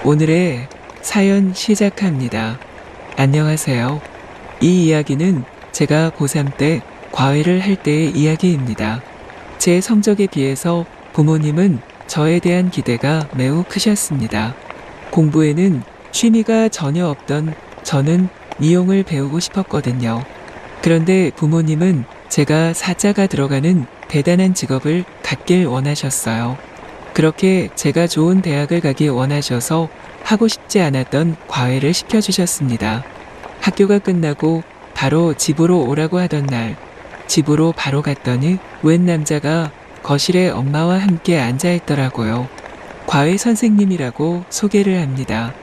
오늘의 사연 시작합니다. 안녕하세요. 이 이야기는 제가 고3 때 과외를 할 때의 이야기입니다. 제 성적에 비해서 부모님은 저에 대한 기대가 매우 크셨습니다. 공부에는 취미가 전혀 없던 저는 미용을 배우고 싶었거든요. 그런데 부모님은 제가 사자가 들어가는 대단한 직업을 갖길 원하셨어요. 그렇게 제가 좋은 대학을 가기 원하셔서 하고 싶지 않았던 과외를 시켜주셨습니다. 학교가 끝나고 바로 집으로 오라고 하던 날, 집으로 바로 갔더니 웬 남자가 거실에 엄마와 함께 앉아있더라고요. 과외 선생님이라고 소개를 합니다.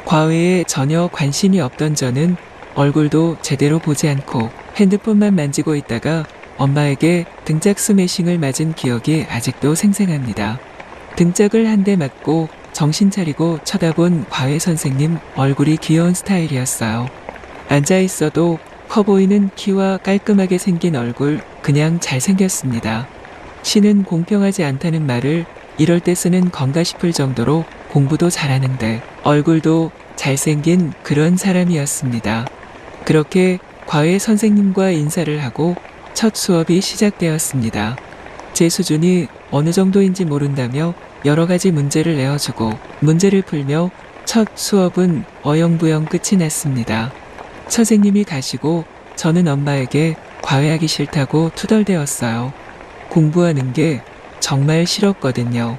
과외에 전혀 관심이 없던 저는 얼굴도 제대로 보지 않고 핸드폰만 만지고 있다가 엄마에게 등짝 스매싱을 맞은 기억이 아직도 생생합니다. 등짝을 한 대 맞고 정신 차리고 쳐다본 과외 선생님 얼굴이 귀여운 스타일이었어요. 앉아있어도 커 보이는 키와 깔끔하게 생긴 얼굴, 그냥 잘생겼습니다. 시는 공평하지 않다는 말을 이럴 때 쓰는 건가 싶을 정도로 공부도 잘하는데 얼굴도 잘생긴 그런 사람이었습니다. 그렇게 과외 선생님과 인사를 하고 첫 수업이 시작되었습니다. 제 수준이 어느 정도인지 모른다며 여러 가지 문제를 내어주고 문제를 풀며 첫 수업은 어영부영 끝이 났습니다. 선생님이 가시고 저는 엄마에게 과외하기 싫다고 투덜대었어요. 공부하는 게 정말 싫었거든요.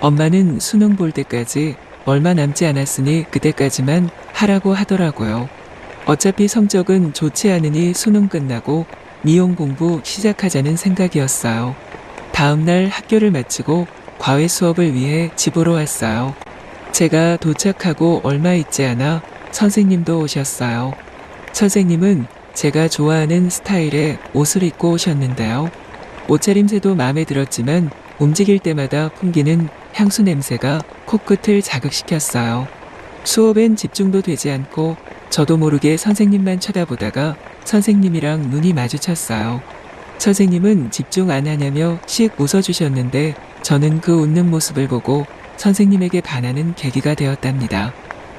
엄마는 수능 볼 때까지 얼마 남지 않았으니 그때까지만 하라고 하더라고요. 어차피 성적은 좋지 않으니 수능 끝나고 미용 공부 시작하자는 생각이었어요. 다음날 학교를 마치고 과외 수업을 위해 집으로 왔어요. 제가 도착하고 얼마 있지 않아 선생님도 오셨어요. 선생님은 제가 좋아하는 스타일의 옷을 입고 오셨는데요. 옷차림새도 마음에 들었지만 움직일 때마다 풍기는 향수 냄새가 코끝을 자극시켰어요. 수업엔 집중도 되지 않고 저도 모르게 선생님만 쳐다보다가 선생님이랑 눈이 마주쳤어요. 선생님은 집중 안 하냐며 씩 웃어주셨는데 저는 그 웃는 모습을 보고 선생님에게 반하는 계기가 되었답니다.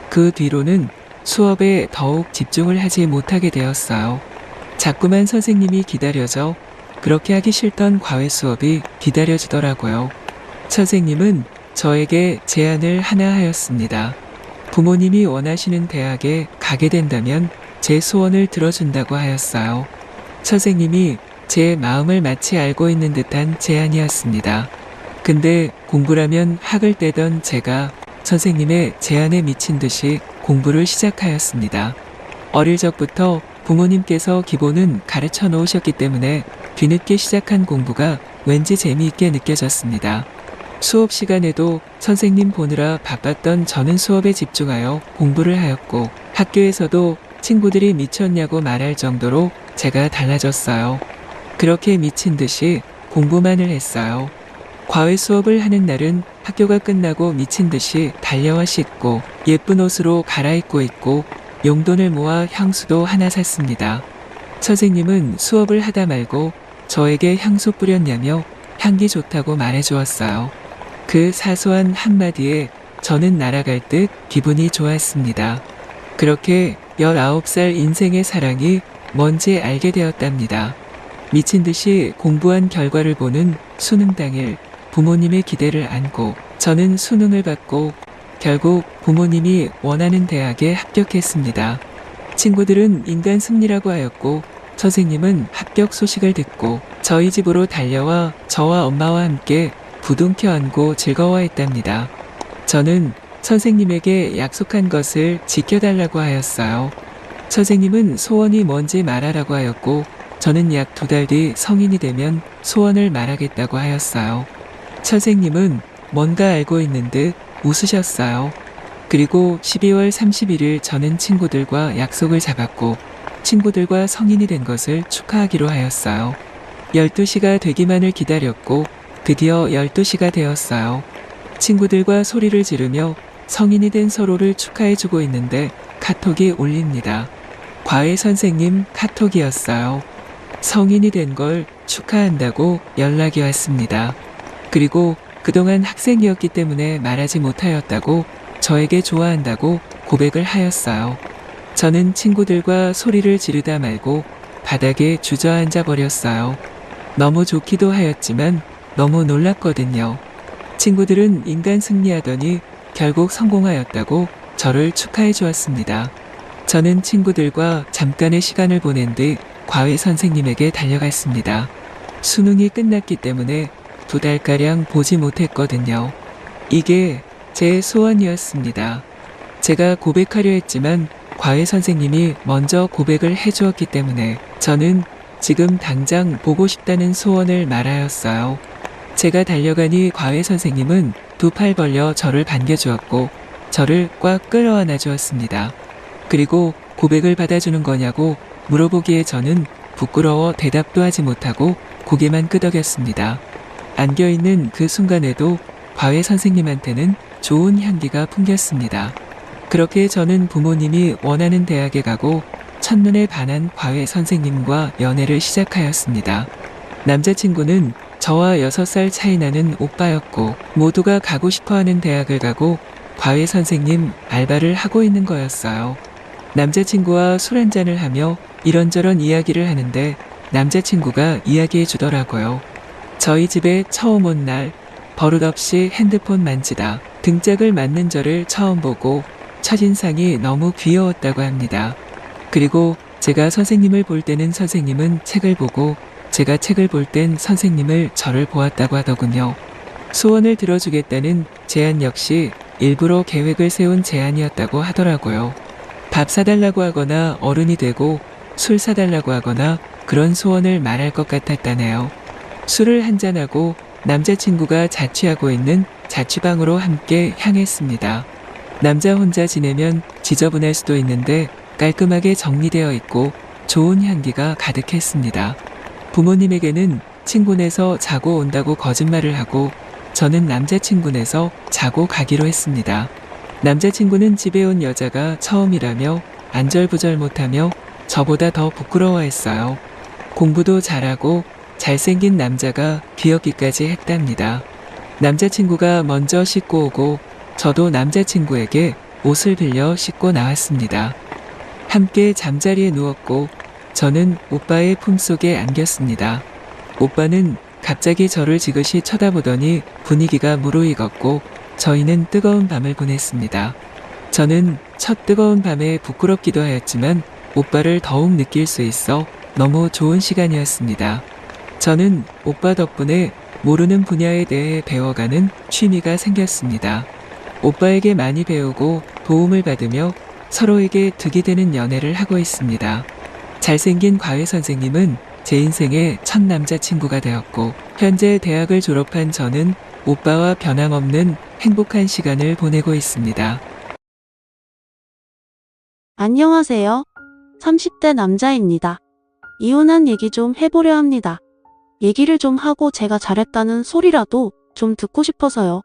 그 뒤로는 수업에 더욱 집중을 하지 못하게 되었어요. 자꾸만 선생님이 기다려져 그렇게 하기 싫던 과외 수업이 기다려지더라고요. 선생님은 저에게 제안을 하나 하였습니다. 부모님이 원하시는 대학에 가게 된다면 제 소원을 들어준다고 하였어요. 선생님이 제 마음을 마치 알고 있는 듯한 제안이었습니다. 근데 공부라면 학을 떼던 제가 선생님의 제안에 미친 듯이 공부를 시작하였습니다. 어릴 적부터 부모님께서 기본은 가르쳐 놓으셨기 때문에 뒤늦게 시작한 공부가 왠지 재미있게 느껴졌습니다. 수업 시간에도 선생님 보느라 바빴던 저는 수업에 집중하여 공부를 하였고 학교에서도 친구들이 미쳤냐고 말할 정도로 제가 달라졌어요. 그렇게 미친 듯이 공부만을 했어요. 과외 수업을 하는 날은 학교가 끝나고 미친 듯이 달려와 씻고 예쁜 옷으로 갈아입고 있고 용돈을 모아 향수도 하나 샀습니다. 선생님은 수업을 하다 말고 저에게 향수 뿌렸냐며 향기 좋다고 말해주었어요. 그 사소한 한마디에 저는 날아갈 듯 기분이 좋았습니다. 그렇게 19살 인생의 사랑이 뭔지 알게 되었답니다. 미친 듯이 공부한 결과를 보는 수능 당일 부모님의 기대를 안고 저는 수능을 받고 결국 부모님이 원하는 대학에 합격했습니다. 친구들은 인간 승리라고 하였고 선생님은 합격 소식을 듣고 저희 집으로 달려와 저와 엄마와 함께 부둥켜 안고 즐거워했답니다. 저는 선생님에게 약속한 것을 지켜달라고 하였어요. 선생님은 소원이 뭔지 말하라고 하였고 저는 약 2달 뒤 성인이 되면 소원을 말하겠다고 하였어요. 선생님은 뭔가 알고 있는 듯 웃으셨어요. 그리고 12월 31일 저는 친구들과 약속을 잡았고 친구들과 성인이 된 것을 축하하기로 하였어요. 12시가 되기만을 기다렸고 드디어 12시가 되었어요. 친구들과 소리를 지르며 성인이 된 서로를 축하해주고 있는데 카톡이 울립니다. 과외 선생님 카톡이었어요. 성인이 된 걸 축하한다고 연락이 왔습니다. 그리고 그동안 학생이었기 때문에 말하지 못하였다고 저에게 좋아한다고 고백을 하였어요. 저는 친구들과 소리를 지르다 말고 바닥에 주저앉아 버렸어요. 너무 좋기도 하였지만 너무 놀랐거든요. 친구들은 인간 승리하더니 결국 성공하였다고 저를 축하해 주었습니다. 저는 친구들과 잠깐의 시간을 보낸 뒤 과외 선생님에게 달려갔습니다. 수능이 끝났기 때문에 2달가량 보지 못했거든요. 이게 제 소원이었습니다. 제가 고백하려 했지만 과외 선생님이 먼저 고백을 해주었기 때문에 저는 지금 당장 보고 싶다는 소원을 말하였어요. 제가 달려가니 과외 선생님은 2팔 벌려 저를 반겨주었고 저를 꽉 끌어안아 주었습니다. 그리고 고백을 받아주는 거냐고 물어보기에 저는 부끄러워 대답도 하지 못하고 고개만 끄덕였습니다. 안겨있는 그 순간에도 과외 선생님한테는 좋은 향기가 풍겼습니다. 그렇게 저는 부모님이 원하는 대학에 가고 첫눈에 반한 과외 선생님과 연애를 시작하였습니다. 남자친구는 저와 6살 차이 나는 오빠였고 모두가 가고 싶어하는 대학을 가고 과외 선생님 알바를 하고 있는 거였어요. 남자친구와 술 한잔을 하며 이런저런 이야기를 하는데 남자친구가 이야기해 주더라고요. 저희 집에 처음 온 날 버릇없이 핸드폰 만지다 등짝을 맞는 저를 처음 보고 첫인상이 너무 귀여웠다고 합니다. 그리고 제가 선생님을 볼 때는 선생님은 책을 보고 제가 책을 볼 땐 선생님을 저를 보았다고 하더군요. 소원을 들어주겠다는 제안 역시 일부러 계획을 세운 제안이었다고 하더라고요. 밥 사달라고 하거나 어른이 되고 술 사달라고 하거나 그런 소원을 말할 것 같았다네요. 술을 한잔하고 남자친구가 자취하고 있는 자취방으로 함께 향했습니다. 남자 혼자 지내면 지저분할 수도 있는데 깔끔하게 정리되어 있고 좋은 향기가 가득했습니다. 부모님에게는 친구네서 자고 온다고 거짓말을 하고 저는 남자친구네서 자고 가기로 했습니다. 남자친구는 집에 온 여자가 처음이라며 안절부절 못하며 저보다 더 부끄러워했어요. 공부도 잘하고 잘생긴 남자가 귀엽기까지 했답니다. 남자친구가 먼저 씻고 오고 저도 남자친구에게 옷을 빌려 씻고 나왔습니다. 함께 잠자리에 누웠고 저는 오빠의 품속에 안겼습니다. 오빠는 갑자기 저를 지그시 쳐다보더니 분위기가 무르익었고 저희는 뜨거운 밤을 보냈습니다. 저는 첫 뜨거운 밤에 부끄럽기도 하였지만 오빠를 더욱 느낄 수 있어 너무 좋은 시간이었습니다. 저는 오빠 덕분에 모르는 분야에 대해 배워가는 취미가 생겼습니다. 오빠에게 많이 배우고 도움을 받으며 서로에게 득이 되는 연애를 하고 있습니다. 잘생긴 과외 선생님은 제 인생의 첫 남자친구가 되었고 현재 대학을 졸업한 저는 오빠와 변함없는 행복한 시간을 보내고 있습니다. 안녕하세요. 30대 남자입니다. 이혼한 얘기 좀 해보려 합니다. 얘기를 좀 하고 제가 잘했다는 소리라도 좀 듣고 싶어서요.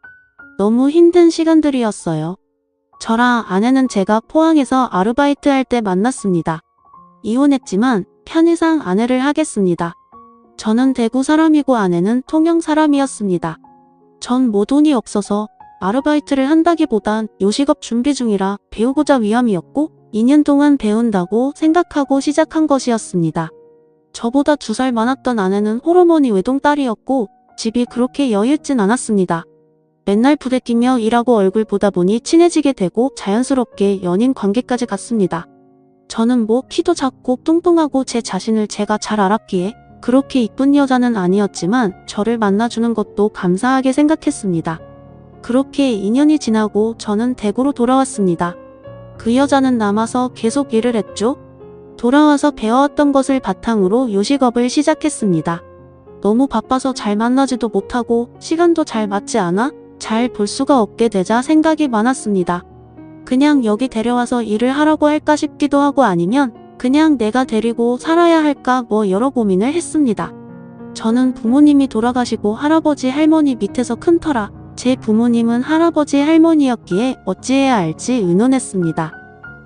너무 힘든 시간들이었어요. 저랑 아내는 제가 포항에서 아르바이트 할 때 만났습니다. 이혼했지만 편의상 아내를 하겠습니다. 저는 대구 사람이고 아내는 통영 사람이었습니다. 전 뭐 돈이 없어서 아르바이트를 한다기보단 요식업 준비 중이라 배우고자 위함이었고 2년 동안 배운다고 생각하고 시작한 것이었습니다. 저보다 2살 많았던 아내는 홀어머니 외동딸이었고 집이 그렇게 여유있진 않았습니다. 맨날 부대끼며 일하고 얼굴 보다 보니 친해지게 되고 자연스럽게 연인 관계까지 갔습니다. 저는 뭐 키도 작고 뚱뚱하고 제 자신을 제가 잘 알았기에 그렇게 이쁜 여자는 아니었지만 저를 만나주는 것도 감사하게 생각했습니다. 그렇게 2년이 지나고 저는 대구로 돌아왔습니다. 그 여자는 남아서 계속 일을 했죠. 돌아와서 배워왔던 것을 바탕으로 요식업을 시작했습니다. 너무 바빠서 잘 만나지도 못하고 시간도 잘 맞지 않아 잘 볼 수가 없게 되자 생각이 많았습니다. 그냥 여기 데려와서 일을 하라고 할까 싶기도 하고 아니면 그냥 내가 데리고 살아야 할까 뭐 여러 고민을 했습니다. 저는 부모님이 돌아가시고 할아버지 할머니 밑에서 큰 터라 제 부모님은 할아버지 할머니였기에 어찌해야 할지 의논했습니다.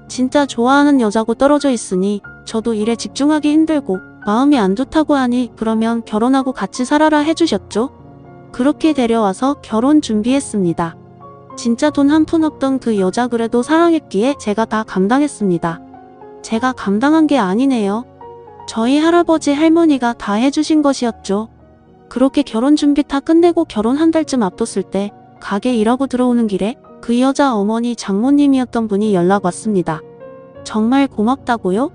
진짜 좋아하는 여자고 떨어져 있으니 저도 일에 집중하기 힘들고 마음이 안 좋다고 하니 그러면 결혼하고 같이 살아라 해주셨죠. 그렇게 데려와서 결혼 준비했습니다. 진짜 돈 한 푼 없던 그 여자 그래도 사랑했기에 제가 다 감당했습니다. 제가 감당한 게 아니네요. 저희 할아버지 할머니가 다 해주신 것이었죠. 그렇게 결혼 준비 다 끝내고 결혼 한 달쯤 앞뒀을 때 가게 일하고 들어오는 길에 그 여자 어머니 장모님이었던 분이 연락 왔습니다. 정말 고맙다고요?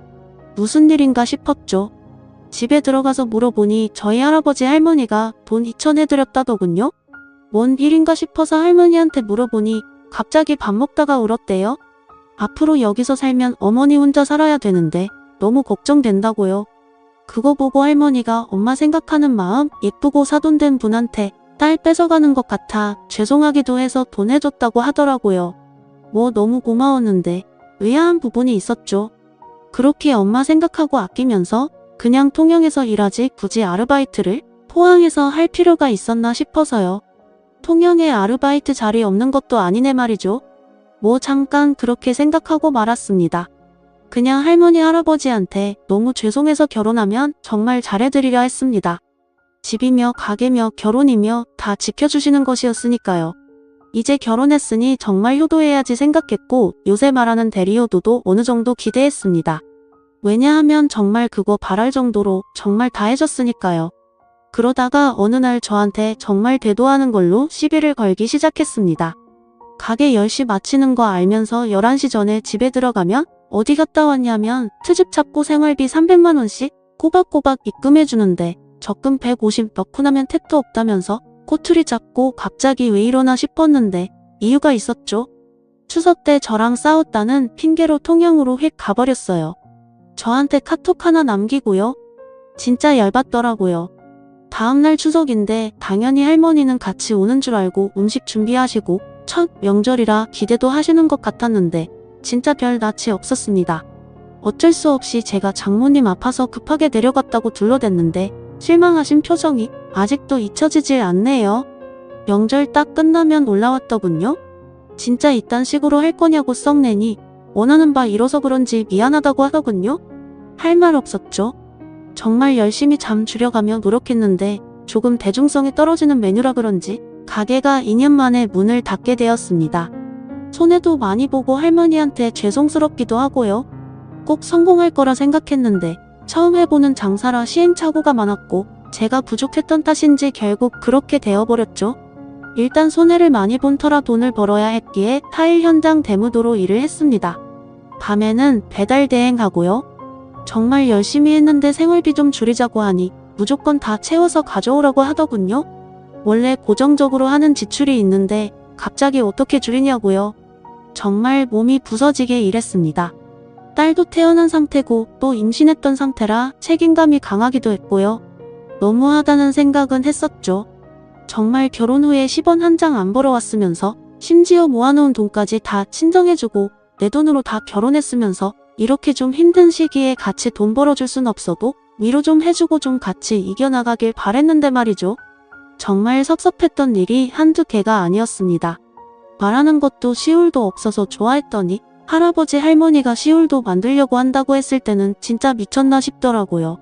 무슨 일인가 싶었죠. 집에 들어가서 물어보니 저희 할아버지 할머니가 돈 2천 해드렸다더군요. 뭔 일인가 싶어서 할머니한테 물어보니 갑자기 밥 먹다가 울었대요. 앞으로 여기서 살면 어머니 혼자 살아야 되는데 너무 걱정된다고요. 그거 보고 할머니가 엄마 생각하는 마음 예쁘고 사돈된 분한테 딸 뺏어가는 것 같아 죄송하기도 해서 돈 해줬다고 하더라고요. 뭐 너무 고마웠는데 의아한 부분이 있었죠. 그렇게 엄마 생각하고 아끼면서 그냥 통영에서 일하지 굳이 아르바이트를 포항에서 할 필요가 있었나 싶어서요. 통영에 아르바이트 자리 없는 것도 아니네 말이죠. 뭐 잠깐 그렇게 생각하고 말았습니다. 그냥 할머니 할아버지한테 너무 죄송해서 결혼하면 정말 잘해드리려 했습니다. 집이며 가게며 결혼이며 다 지켜주시는 것이었으니까요. 이제 결혼했으니 정말 효도해야지 생각했고 요새 말하는 대리효도도 어느 정도 기대했습니다. 왜냐하면 정말 그거 바랄 정도로 정말 다 해줬으니까요. 그러다가 어느 날 저한테 정말 대도하는 걸로 시비를 걸기 시작했습니다. 가게 10시 마치는 거 알면서 11시 전에 집에 들어가면 어디 갔다 왔냐면 트집 잡고 생활비 300만 원씩 꼬박꼬박 입금해주는데 적금 150 넣고 나면 택도 없다면서 꼬투리 잡고 갑자기 왜 이러나 싶었는데 이유가 있었죠. 추석 때 저랑 싸웠다는 핑계로 통영으로 휙 가버렸어요. 저한테 카톡 하나 남기고요. 진짜 열받더라고요. 다음날 추석인데 당연히 할머니는 같이 오는 줄 알고 음식 준비하시고 첫 명절이라 기대도 하시는 것 같았는데 진짜 별 낯이 없었습니다. 어쩔 수 없이 제가 장모님 아파서 급하게 내려갔다고 둘러댔는데 실망하신 표정이 아직도 잊혀지질 않네요. 명절 딱 끝나면 올라왔더군요. 진짜 이딴 식으로 할 거냐고 썩내니 원하는 바 이뤄서 그런지 미안하다고 하더군요. 할 말 없었죠. 정말 열심히 잠 줄여가며 노력했는데 조금 대중성이 떨어지는 메뉴라 그런지 가게가 2년 만에 문을 닫게 되었습니다. 손해도 많이 보고 할머니한테 죄송스럽기도 하고요. 꼭 성공할 거라 생각했는데 처음 해보는 장사라 시행착오가 많았고 제가 부족했던 탓인지 결국 그렇게 되어버렸죠. 일단 손해를 많이 본 터라 돈을 벌어야 했기에 타일 현장 대무도로 일을 했습니다. 밤에는 배달 대행하고요. 정말 열심히 했는데 생활비 좀 줄이자고 하니 무조건 다 채워서 가져오라고 하더군요. 원래 고정적으로 하는 지출이 있는데 갑자기 어떻게 줄이냐고요. 정말 몸이 부서지게 일했습니다. 딸도 태어난 상태고 또 임신했던 상태라 책임감이 강하기도 했고요. 너무하다는 생각은 했었죠. 정말 결혼 후에 10원 한 장 안 벌어왔으면서 심지어 모아놓은 돈까지 다 친정해주고 내 돈으로 다 결혼했으면서 이렇게 좀 힘든 시기에 같이 돈 벌어줄 순 없어도 위로 좀 해주고 좀 같이 이겨나가길 바랬는데 말이죠. 정말 섭섭했던 일이 한두 개가 아니었습니다. 말하는 것도 시울도 없어서 좋아했더니 할아버지 할머니가 시울도 만들려고 한다고 했을 때는 진짜 미쳤나 싶더라고요.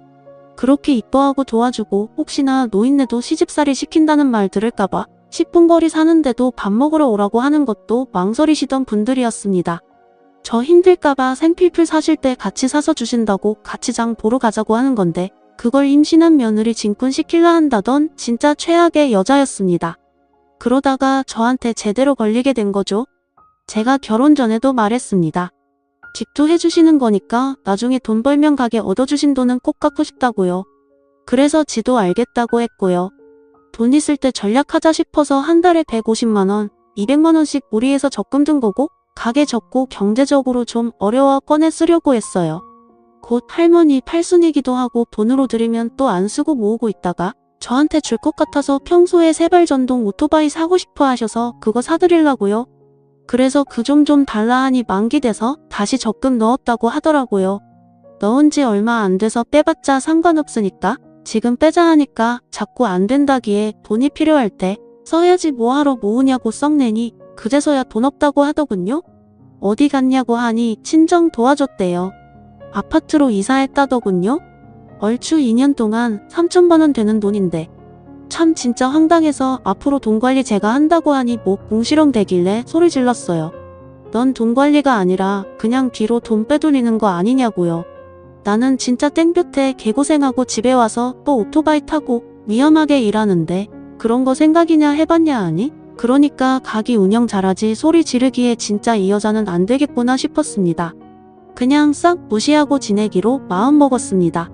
그렇게 이뻐하고 도와주고 혹시나 노인네도 시집살이 시킨다는 말 들을까봐 10분 거리 사는데도 밥 먹으러 오라고 하는 것도 망설이시던 분들이었습니다. 저 힘들까봐 생필품 사실 때 같이 사서 주신다고 같이 장 보러 가자고 하는 건데 그걸 임신한 며느리 진꾼시킬라 한다던 진짜 최악의 여자였습니다. 그러다가 저한테 제대로 걸리게 된 거죠. 제가 결혼 전에도 말했습니다. 집도 해주시는 거니까 나중에 돈 벌면 가게 얻어주신 돈은 꼭 갚고 싶다고요. 그래서 지도 알겠다고 했고요. 돈 있을 때 전략하자 싶어서 한 달에 150만 원, 200만 원씩 무리해서 적금 든 거고 가게 접고 경제적으로 좀 어려워 꺼내 쓰려고 했어요. 곧 할머니 팔순이기도 하고 돈으로 드리면 또 안 쓰고 모으고 있다가 저한테 줄 것 같아서 평소에 세발 전동 오토바이 사고 싶어 하셔서 그거 사드리려고요. 그래서 그 좀 달라 하니 만기돼서 다시 적금 넣었다고 하더라고요. 넣은 지 얼마 안 돼서 빼봤자 상관없으니까 지금 빼자 하니까 자꾸 안 된다기에 돈이 필요할 때 써야지 뭐하러 모으냐고 썩내니 그제서야 돈 없다고 하더군요. 어디 갔냐고 하니 친정 도와줬대요. 아파트로 이사했다더군요. 얼추 2년 동안 3천만 원 되는 돈인데 참 진짜 황당해서 앞으로 돈 관리 제가 한다고 하니 뭐 궁시렁 대길래 소리 질렀어요. 넌 돈 관리가 아니라 그냥 뒤로 돈 빼돌리는 거 아니냐고요. 나는 진짜 땡볕에 개고생하고 집에 와서 또 오토바이 타고 위험하게 일하는데 그런 거 생각이냐 해봤냐 하니? 그러니까 가게 운영 잘하지 소리 지르기에 진짜 이 여자는 안 되겠구나 싶었습니다. 그냥 싹 무시하고 지내기로 마음먹었습니다.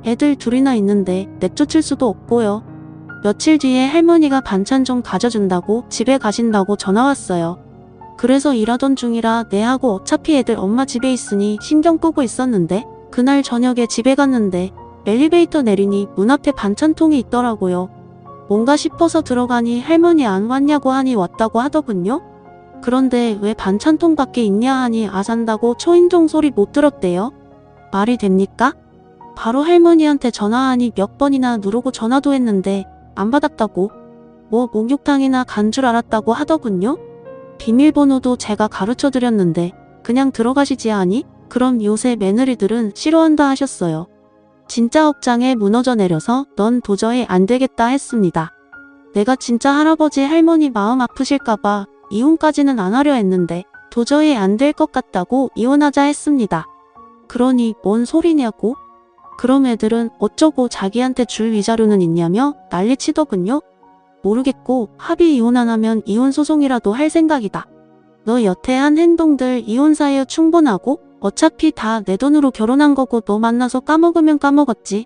애들 둘이나 있는데 내쫓을 수도 없고요. 며칠 뒤에 할머니가 반찬 좀 가져준다고 집에 가신다고 전화 왔어요. 그래서 일하던 중이라 내 하고 어차피 애들 엄마 집에 있으니 신경 끄고 있었는데 그날 저녁에 집에 갔는데 엘리베이터 내리니 문 앞에 반찬통이 있더라고요. 뭔가 싶어서 들어가니 할머니 안 왔냐고 하니 왔다고 하더군요. 그런데 왜 반찬통 밖에 있냐 하니 아 산다고 초인종 소리 못 들었대요. 말이 됩니까? 바로 할머니한테 전화하니 몇 번이나 누르고 전화도 했는데 안 받았다고. 뭐 목욕탕이나 간 줄 알았다고 하더군요. 비밀번호도 제가 가르쳐 드렸는데 그냥 들어가시지 하니 그럼 요새 며느리들은 싫어한다 하셨어요. 진짜 억장에 무너져 내려서 넌 도저히 안 되겠다 했습니다. 내가 진짜 할아버지 할머니 마음 아프실까봐 이혼까지는 안 하려 했는데 도저히 안 될 것 같다고 이혼하자 했습니다. 그러니 뭔 소리냐고? 그럼 애들은 어쩌고 자기한테 줄 위자료는 있냐며 난리치더군요. 모르겠고 합의 이혼 안 하면 이혼 소송이라도 할 생각이다. 너 여태 한 행동들 이혼 사유 충분하고 어차피 다 내 돈으로 결혼한 거고 너 만나서 까먹으면 까먹었지.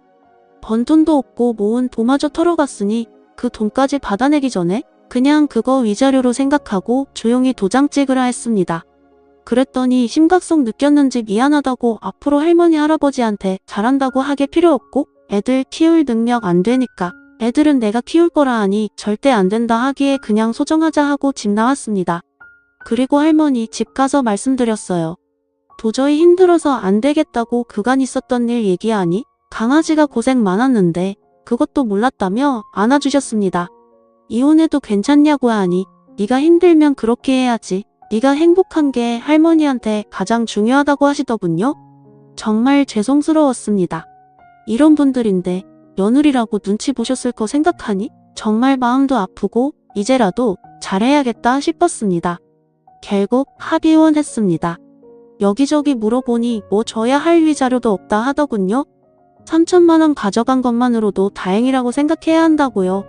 번 돈도 없고 모은 도마저 털어갔으니 그 돈까지 받아내기 전에 그냥 그거 위자료로 생각하고 조용히 도장 찍으라 했습니다. 그랬더니 심각성 느꼈는지 미안하다고 앞으로 할머니 할아버지한테 잘한다고 하게 필요 없고 애들 키울 능력 안 되니까 애들은 내가 키울 거라 하니 절대 안 된다 하기에 그냥 소정하자 하고 집 나왔습니다. 그리고 할머니 집 가서 말씀드렸어요. 도저히 힘들어서 안 되겠다고 그간 있었던 일 얘기하니 강아지가 고생 많았는데 그것도 몰랐다며 안아주셨습니다. 이혼해도 괜찮냐고 하니 네가 힘들면 그렇게 해야지. 네가 행복한 게 할머니한테 가장 중요하다고 하시더군요. 정말 죄송스러웠습니다. 이런 분들인데 며느리라고 눈치 보셨을 거 생각하니 정말 마음도 아프고 이제라도 잘해야겠다 싶었습니다. 결국 합의혼했습니다. 여기저기 물어보니 뭐 줘야 할 위자료도 없다 하더군요. 3천만 원 가져간 것만으로도 다행이라고 생각해야 한다고요.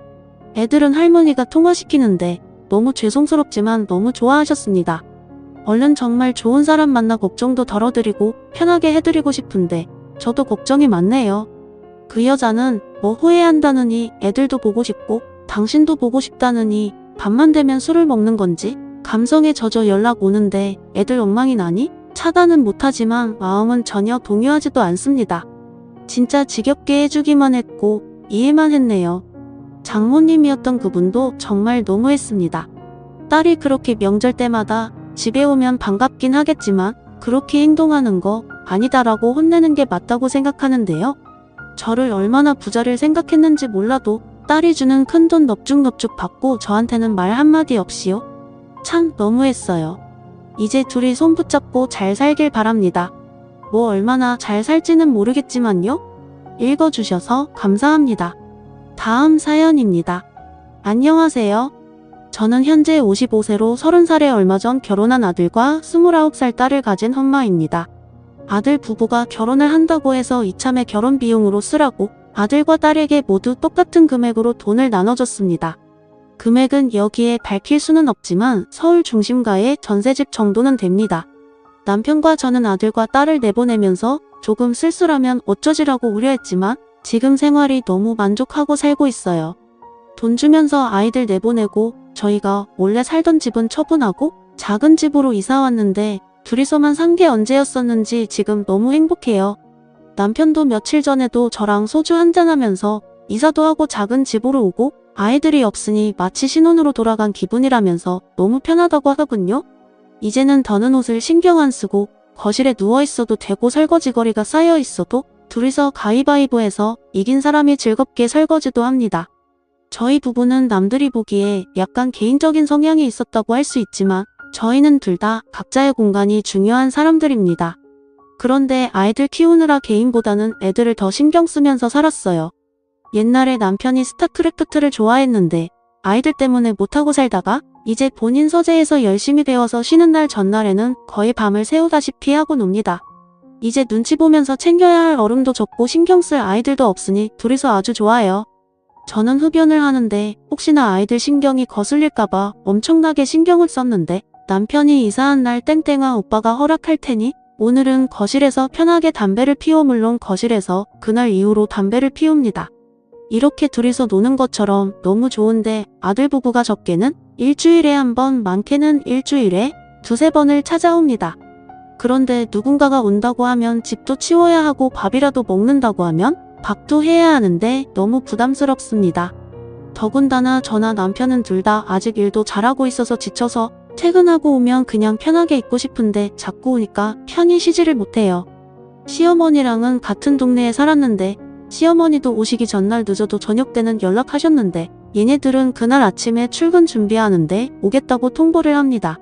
애들은 할머니가 통화시키는데 너무 죄송스럽지만 너무 좋아하셨습니다. 얼른 정말 좋은 사람 만나 걱정도 덜어드리고 편하게 해드리고 싶은데 저도 걱정이 많네요. 그 여자는 뭐 후회한다느니 애들도 보고 싶고 당신도 보고 싶다느니 밤만 되면 술을 먹는 건지 감성에 젖어 연락 오는데 애들 엉망이 나니 차단은 못하지만 마음은 전혀 동요하지도 않습니다. 진짜 지겹게 해주기만 했고 이해만 했네요. 장모님이었던 그분도 정말 너무했습니다. 딸이 그렇게 명절 때마다 집에 오면 반갑긴 하겠지만 그렇게 행동하는 거 아니다라고 혼내는 게 맞다고 생각하는데요. 저를 얼마나 부자를 생각했는지 몰라도 딸이 주는 큰돈 넙죽넙죽 받고 저한테는 말 한마디 없이요. 참 너무했어요. 이제 둘이 손 붙잡고 잘 살길 바랍니다. 뭐 얼마나 잘 살지는 모르겠지만요. 읽어주셔서 감사합니다. 다음 사연입니다. 안녕하세요. 저는 현재 55세로 30살에 얼마 전 결혼한 아들과 29살 딸을 가진 엄마입니다. 아들 부부가 결혼을 한다고 해서 이참에 결혼 비용으로 쓰라고 아들과 딸에게 모두 똑같은 금액으로 돈을 나눠줬습니다. 금액은 여기에 밝힐 수는 없지만 서울 중심가의 전세집 정도는 됩니다. 남편과 저는 아들과 딸을 내보내면서 조금 쓸쓸하면 어쩌지라고 우려했지만 지금 생활이 너무 만족하고 살고 있어요. 돈 주면서 아이들 내보내고 저희가 원래 살던 집은 처분하고 작은 집으로 이사 왔는데 둘이서만 산 게 언제였었는지 지금 너무 행복해요. 남편도 며칠 전에도 저랑 소주 한잔하면서 이사도 하고 작은 집으로 오고 아이들이 없으니 마치 신혼으로 돌아간 기분이라면서 너무 편하다고 하더군요. 이제는 더는 옷을 신경 안 쓰고 거실에 누워있어도 되고 설거지거리가 쌓여 있어도 둘이서 가위바위보해서 이긴 사람이 즐겁게 설거지도 합니다. 저희 부부는 남들이 보기에 약간 개인적인 성향이 있었다고 할 수 있지만 저희는 둘 다 각자의 공간이 중요한 사람들입니다. 그런데 아이들 키우느라 개인보다는 애들을 더 신경 쓰면서 살았어요. 옛날에 남편이 스타크래프트를 좋아했는데 아이들 때문에 못하고 살다가 이제 본인 서재에서 열심히 배워서 쉬는 날 전날에는 거의 밤을 새우다시피 하고 놉니다. 이제 눈치 보면서 챙겨야 할 어른도 적고 신경 쓸 아이들도 없으니 둘이서 아주 좋아해요. 저는 흡연을 하는데 혹시나 아이들 신경이 거슬릴까봐 엄청나게 신경을 썼는데 남편이 이사한 날 땡땡아 오빠가 허락할 테니 오늘은 거실에서 편하게 담배를 피워 물론 거실에서 그날 이후로 담배를 피웁니다. 이렇게 둘이서 노는 것처럼 너무 좋은데 아들 부부가 적게는 일주일에 한 번, 많게는 일주일에 두세 번을 찾아옵니다. 그런데 누군가가 온다고 하면 집도 치워야 하고 밥이라도 먹는다고 하면 밥도 해야 하는데 너무 부담스럽습니다. 더군다나 저나 남편은 둘 다 아직 일도 잘하고 있어서 지쳐서 퇴근하고 오면 그냥 편하게 있고 싶은데 자꾸 오니까 편히 쉬지를 못해요. 시어머니랑은 같은 동네에 살았는데 시어머니도 오시기 전날 늦어도 저녁 때는 연락하셨는데 얘네들은 그날 아침에 출근 준비하는데 오겠다고 통보를 합니다.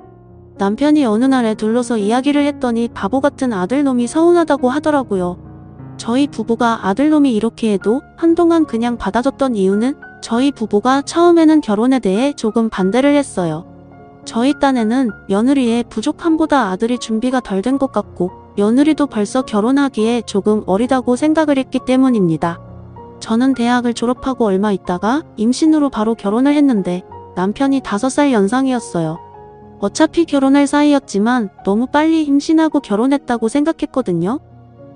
남편이 어느 날에 둘러서 이야기를 했더니 바보 같은 아들놈이 서운하다고 하더라고요. 저희 부부가 아들놈이 이렇게 해도 한동안 그냥 받아줬던 이유는 저희 부부가 처음에는 결혼에 대해 조금 반대를 했어요. 저희 딴에는 며느리의 부족함보다 아들이 준비가 덜 된 것 같고 며느리도 벌써 결혼하기에 조금 어리다고 생각을 했기 때문입니다. 저는 대학을 졸업하고 얼마 있다가 임신으로 바로 결혼을 했는데 남편이 5살 연상이었어요. 어차피 결혼할 사이였지만 너무 빨리 임신하고 결혼했다고 생각했거든요.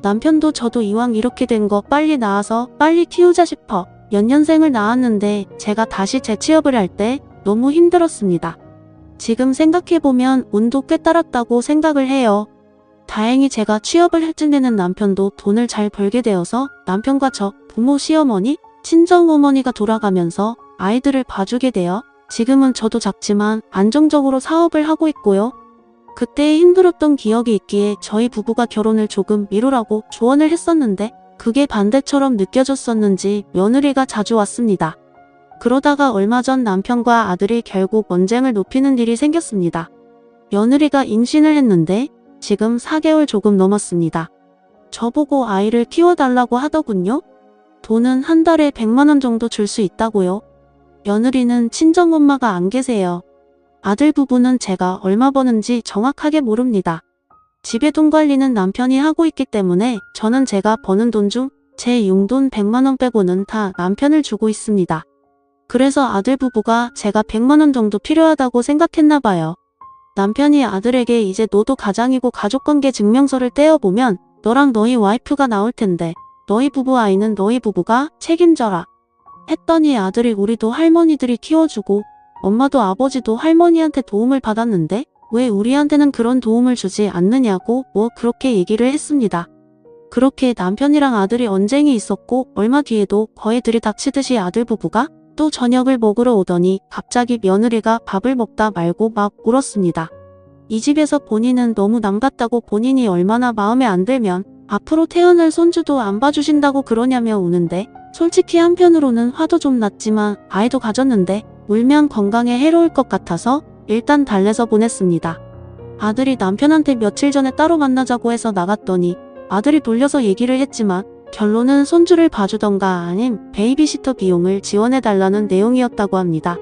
남편도 저도 이왕 이렇게 된 거 빨리 낳아서 빨리 키우자 싶어 연년생을 낳았는데 제가 다시 재취업을 할 때 너무 힘들었습니다. 지금 생각해보면 운도 꽤 따랐다고 생각을 해요. 다행히 제가 취업을 할 쯤에는 남편도 돈을 잘 벌게 되어서 남편과 저, 부모, 시어머니, 친정어머니가 돌아가면서 아이들을 봐주게 되어 지금은 저도 작지만 안정적으로 사업을 하고 있고요. 그때 힘들었던 기억이 있기에 저희 부부가 결혼을 조금 미루라고 조언을 했었는데 그게 반대처럼 느껴졌었는지 며느리가 자주 왔습니다. 그러다가 얼마 전 남편과 아들이 결국 언쟁을 높이는 일이 생겼습니다. 며느리가 임신을 했는데 지금 4개월 조금 넘었습니다. 저보고 아이를 키워달라고 하더군요. 돈은 한 달에 100만 원 정도 줄 수 있다고요. 며느리는 친정엄마가 안 계세요. 아들 부부는 제가 얼마 버는지 정확하게 모릅니다. 집에 돈 관리는 남편이 하고 있기 때문에 저는 제가 버는 돈 중 제 용돈 100만 원 빼고는 다 남편을 주고 있습니다. 그래서 아들 부부가 제가 100만 원 정도 필요하다고 생각했나 봐요. 남편이 아들에게 이제 너도 가장이고 가족관계 증명서를 떼어보면 너랑 너희 와이프가 나올 텐데 너희 부부 아이는 너희 부부가 책임져라. 했더니 아들이 우리도 할머니들이 키워주고 엄마도 아버지도 할머니한테 도움을 받았는데 왜 우리한테는 그런 도움을 주지 않느냐고 뭐 그렇게 얘기를 했습니다. 그렇게 남편이랑 아들이 언쟁이 있었고 얼마 뒤에도 거의 들이닥치듯이 아들 부부가 또 저녁을 먹으러 오더니 갑자기 며느리가 밥을 먹다 말고 막 울었습니다. 이 집에서 본인은 너무 남 같다고 본인이 얼마나 마음에 안 들면 앞으로 태어날 손주도 안 봐주신다고 그러냐며 우는데 솔직히 한편으로는 화도 좀 났지만 아이도 가졌는데 울면 건강에 해로울 것 같아서 일단 달래서 보냈습니다. 아들이 남편한테 며칠 전에 따로 만나자고 해서 나갔더니 아들이 돌려서 얘기를 했지만 결론은 손주를 봐주던가 아님 베이비시터 비용을 지원해달라는 내용이었다고 합니다.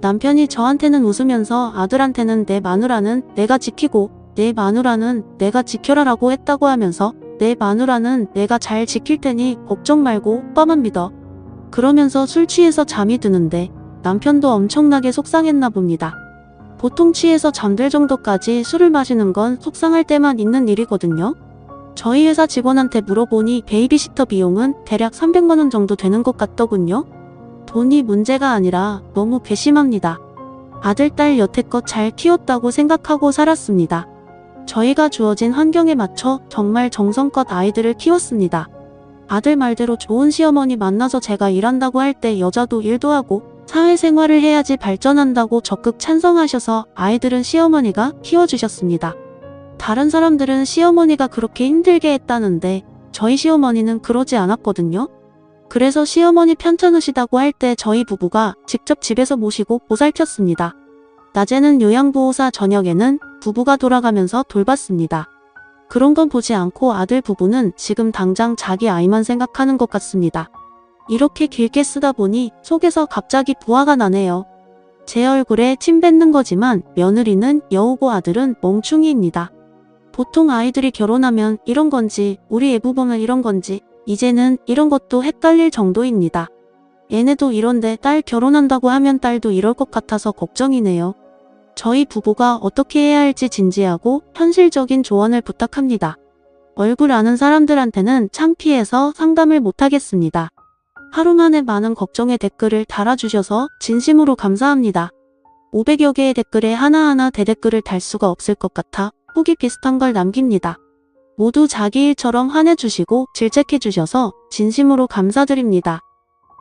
남편이 저한테는 웃으면서 아들한테는 내 마누라는 내가 지키고 내 마누라는 내가 지켜라라고 했다고 하면서 내 마누라는 내가 잘 지킬 테니 걱정 말고 오빠만 믿어. 그러면서 술 취해서 잠이 드는데 남편도 엄청나게 속상했나 봅니다. 보통 취해서 잠들 정도까지 술을 마시는 건 속상할 때만 있는 일이거든요. 저희 회사 직원한테 물어보니 베이비시터 비용은 대략 300만 원 정도 되는 것 같더군요. 돈이 문제가 아니라 너무 괘씸합니다. 아들, 딸 여태껏 잘 키웠다고 생각하고 살았습니다. 저희가 주어진 환경에 맞춰 정말 정성껏 아이들을 키웠습니다. 아들 말대로 좋은 시어머니 만나서 제가 일한다고 할 때 여자도 일도 하고 사회생활을 해야지 발전한다고 적극 찬성하셔서 아이들은 시어머니가 키워주셨습니다. 다른 사람들은 시어머니가 그렇게 힘들게 했다는데 저희 시어머니는 그러지 않았거든요. 그래서 시어머니 편찮으시다고 할 때 저희 부부가 직접 집에서 모시고 보살폈습니다. 낮에는 요양보호사, 저녁에는 부부가 돌아가면서 돌봤습니다. 그런 건 보지 않고 아들 부부는 지금 당장 자기 아이만 생각하는 것 같습니다. 이렇게 길게 쓰다 보니 속에서 갑자기 부하가 나네요. 제 얼굴에 침 뱉는 거지만 며느리는 여우고 아들은 멍충이입니다. 보통 아이들이 결혼하면 이런 건지 우리 애부부는 이런 건지 이제는 이런 것도 헷갈릴 정도입니다. 얘네도 이런데 딸 결혼한다고 하면 딸도 이럴 것 같아서 걱정이네요. 저희 부부가 어떻게 해야 할지 진지하고 현실적인 조언을 부탁합니다. 얼굴 아는 사람들한테는 창피해서 상담을 못하겠습니다. 하루 만에 많은 걱정의 댓글을 달아주셔서 진심으로 감사합니다. 500여 개의 댓글에 하나하나 대댓글을 달 수가 없을 것 같아 후기 비슷한 걸 남깁니다. 모두 자기 일처럼 화내주시고 질책해주셔서 진심으로 감사드립니다.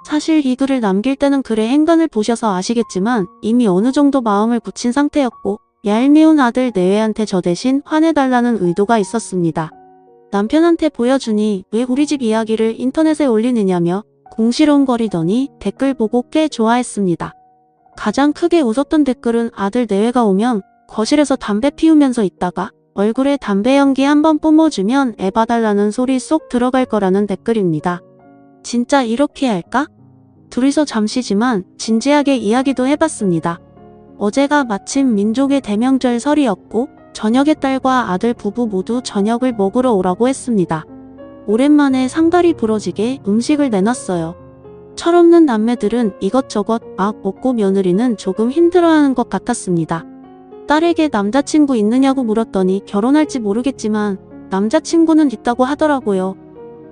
사실 이 글을 남길 때는 글의 행간을 보셔서 아시겠지만 이미 어느 정도 마음을 굳힌 상태였고 얄미운 아들 내외한테 저 대신 화내달라는 의도가 있었습니다. 남편한테 보여주니 왜 우리 집 이야기를 인터넷에 올리느냐며 궁시렁거리더니 댓글 보고 꽤 좋아했습니다. 가장 크게 웃었던 댓글은 아들 내외가 오면 거실에서 담배 피우면서 있다가 얼굴에 담배 연기 한번 뿜어주면 애 봐달라는 소리 쏙 들어갈 거라는 댓글입니다. 진짜 이렇게 할까? 둘이서 잠시지만 진지하게 이야기도 해봤습니다. 어제가 마침 민족의 대명절 설이었고 저녁에 딸과 아들 부부 모두 저녁을 먹으러 오라고 했습니다. 오랜만에 상다리 부러지게 음식을 내놨어요. 철없는 남매들은 이것저것 막 먹고 며느리는 조금 힘들어하는 것 같았습니다. 딸에게 남자친구 있느냐고 물었더니 결혼할지 모르겠지만 남자친구는 있다고 하더라고요.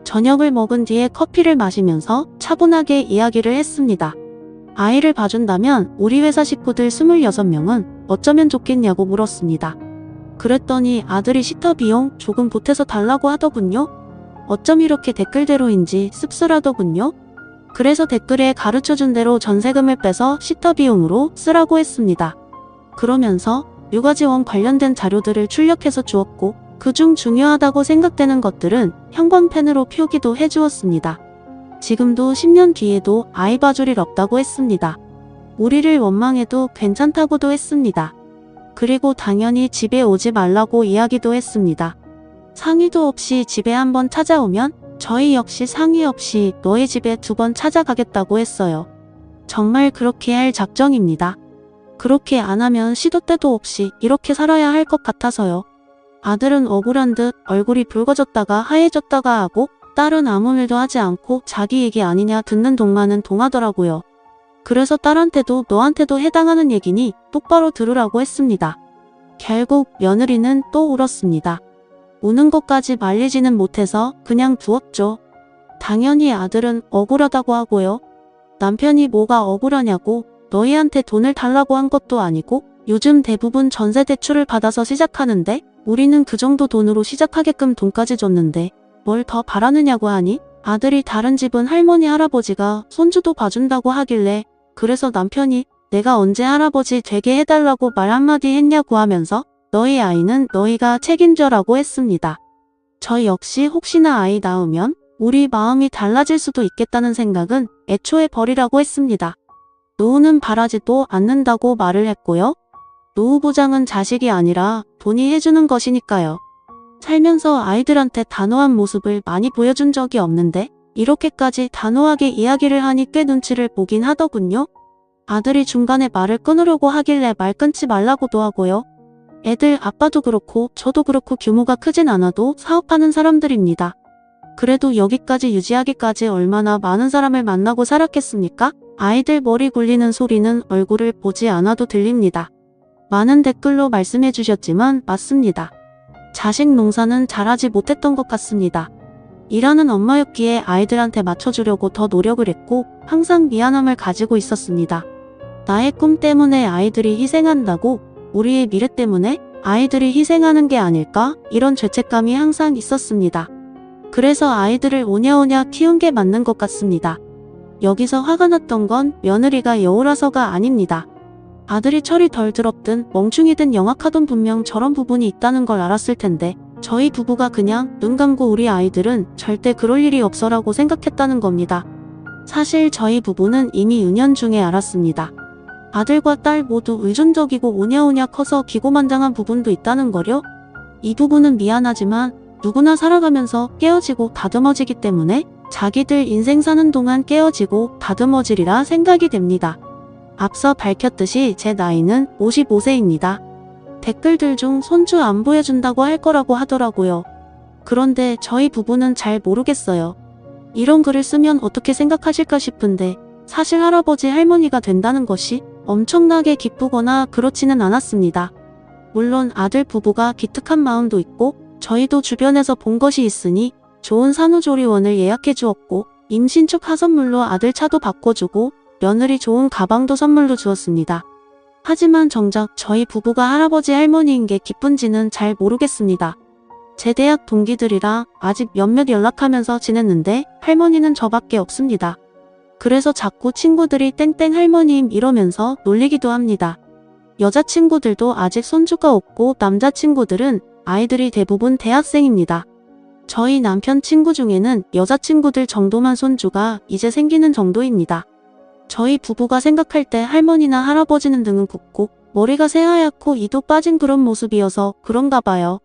저녁을 먹은 뒤에 커피를 마시면서 차분하게 이야기를 했습니다. 아이를 봐준다면 우리 회사 식구들 26명은 어쩌면 좋겠냐고 물었습니다. 그랬더니 아들이 시터 비용 조금 보태서 달라고 하더군요. 어쩜 이렇게 댓글대로인지 씁쓸하더군요. 그래서 댓글에 가르쳐준 대로 전세금을 빼서 시터 비용으로 쓰라고 했습니다. 그러면서 육아지원 관련된 자료들을 출력해서 주었고 그중 중요하다고 생각되는 것들은 형광펜으로 표기도 해주었습니다. 지금도 10년 뒤에도 아이 봐줄 일 없다고 했습니다. 우리를 원망해도 괜찮다고도 했습니다. 그리고 당연히 집에 오지 말라고 이야기도 했습니다. 상의도 없이 집에 한번 찾아오면 저희 역시 상의 없이 너희 집에 2번 찾아가겠다고 했어요. 정말 그렇게 할 작정입니다. 그렇게 안 하면 시도 때도 없이 이렇게 살아야 할 것 같아서요. 아들은 억울한 듯 얼굴이 붉어졌다가 하얘졌다가 하고 딸은 아무 일도 하지 않고 자기 얘기 아니냐 듣는 동안은 동하더라고요. 그래서 딸한테도 너한테도 해당하는 얘기니 똑바로 들으라고 했습니다. 결국 며느리는 또 울었습니다. 우는 것까지 말리지는 못해서 그냥 두었죠. 당연히 아들은 억울하다고 하고요. 남편이 뭐가 억울하냐고 너희한테 돈을 달라고 한 것도 아니고 요즘 대부분 전세 대출을 받아서 시작하는데 우리는 그 정도 돈으로 시작하게끔 돈까지 줬는데 뭘 더 바라느냐고 하니 아들이 다른 집은 할머니 할아버지가 손주도 봐준다고 하길래 그래서 남편이 내가 언제 할아버지 되게 해달라고 말 한마디 했냐고 하면서 너희 아이는 너희가 책임져라고 했습니다. 저 역시 혹시나 아이 낳으면 우리 마음이 달라질 수도 있겠다는 생각은 애초에 버리라고 했습니다. 노후는 바라지도 않는다고 말을 했고요. 노후 보장은 자식이 아니라 돈이 해주는 것이니까요. 살면서 아이들한테 단호한 모습을 많이 보여준 적이 없는데 이렇게까지 단호하게 이야기를 하니 꽤 눈치를 보긴 하더군요. 아들이 중간에 말을 끊으려고 하길래 말 끊지 말라고도 하고요. 애들 아빠도 그렇고 저도 그렇고 규모가 크진 않아도 사업하는 사람들입니다. 그래도 여기까지 유지하기까지 얼마나 많은 사람을 만나고 살았겠습니까? 아이들 머리 굴리는 소리는 얼굴을 보지 않아도 들립니다. 많은 댓글로 말씀해 주셨지만 맞습니다. 자식 농사는 잘하지 못했던 것 같습니다. 일하는 엄마였기에 아이들한테 맞춰주려고 더 노력을 했고 항상 미안함을 가지고 있었습니다. 나의 꿈 때문에 아이들이 희생한다고 우리의 미래 때문에 아이들이 희생하는 게 아닐까 이런 죄책감이 항상 있었습니다. 그래서 아이들을 오냐오냐 키운 게 맞는 것 같습니다. 여기서 화가 났던 건 며느리가 여우라서가 아닙니다. 아들이 철이 덜 들었든 멍충이든 영악하던 분명 저런 부분이 있다는 걸 알았을 텐데 저희 부부가 그냥 눈 감고 우리 아이들은 절대 그럴 일이 없어라고 생각했다는 겁니다. 사실 저희 부부는 이미 은연중에 알았습니다. 아들과 딸 모두 의존적이고 오냐오냐 커서 기고만장한 부분도 있다는 거요. 이 부분은 미안하지만 누구나 살아가면서 깨어지고 다듬어지기 때문에 자기들 인생 사는 동안 깨어지고 다듬어지리라 생각이 됩니다. 앞서 밝혔듯이 제 나이는 55세입니다. 댓글들 중 손주 안 보여준다고 할 거라고 하더라고요. 그런데 저희 부부는 잘 모르겠어요. 이런 글을 쓰면 어떻게 생각하실까 싶은데 사실 할아버지 할머니가 된다는 것이 엄청나게 기쁘거나 그렇지는 않았습니다. 물론 아들 부부가 기특한 마음도 있고 저희도 주변에서 본 것이 있으니 좋은 산후조리원을 예약해 주었고 임신 초 하선물로 아들 차도 바꿔주고 며느리 좋은 가방도 선물로 주었습니다. 하지만 정작 저희 부부가 할아버지 할머니인 게 기쁜지는 잘 모르겠습니다. 제 대학 동기들이랑 아직 몇몇 연락하면서 지냈는데 할머니는 저밖에 없습니다. 그래서 자꾸 친구들이 땡땡 할머님 이러면서 놀리기도 합니다. 여자친구들도 아직 손주가 없고 남자친구들은 아이들이 대부분 대학생입니다. 저희 남편 친구 중에는 여자친구들 정도만 손주가 이제 생기는 정도입니다. 저희 부부가 생각할 때 할머니나 할아버지는 등은 굽고 머리가 새하얗고 이도 빠진 그런 모습이어서 그런가 봐요.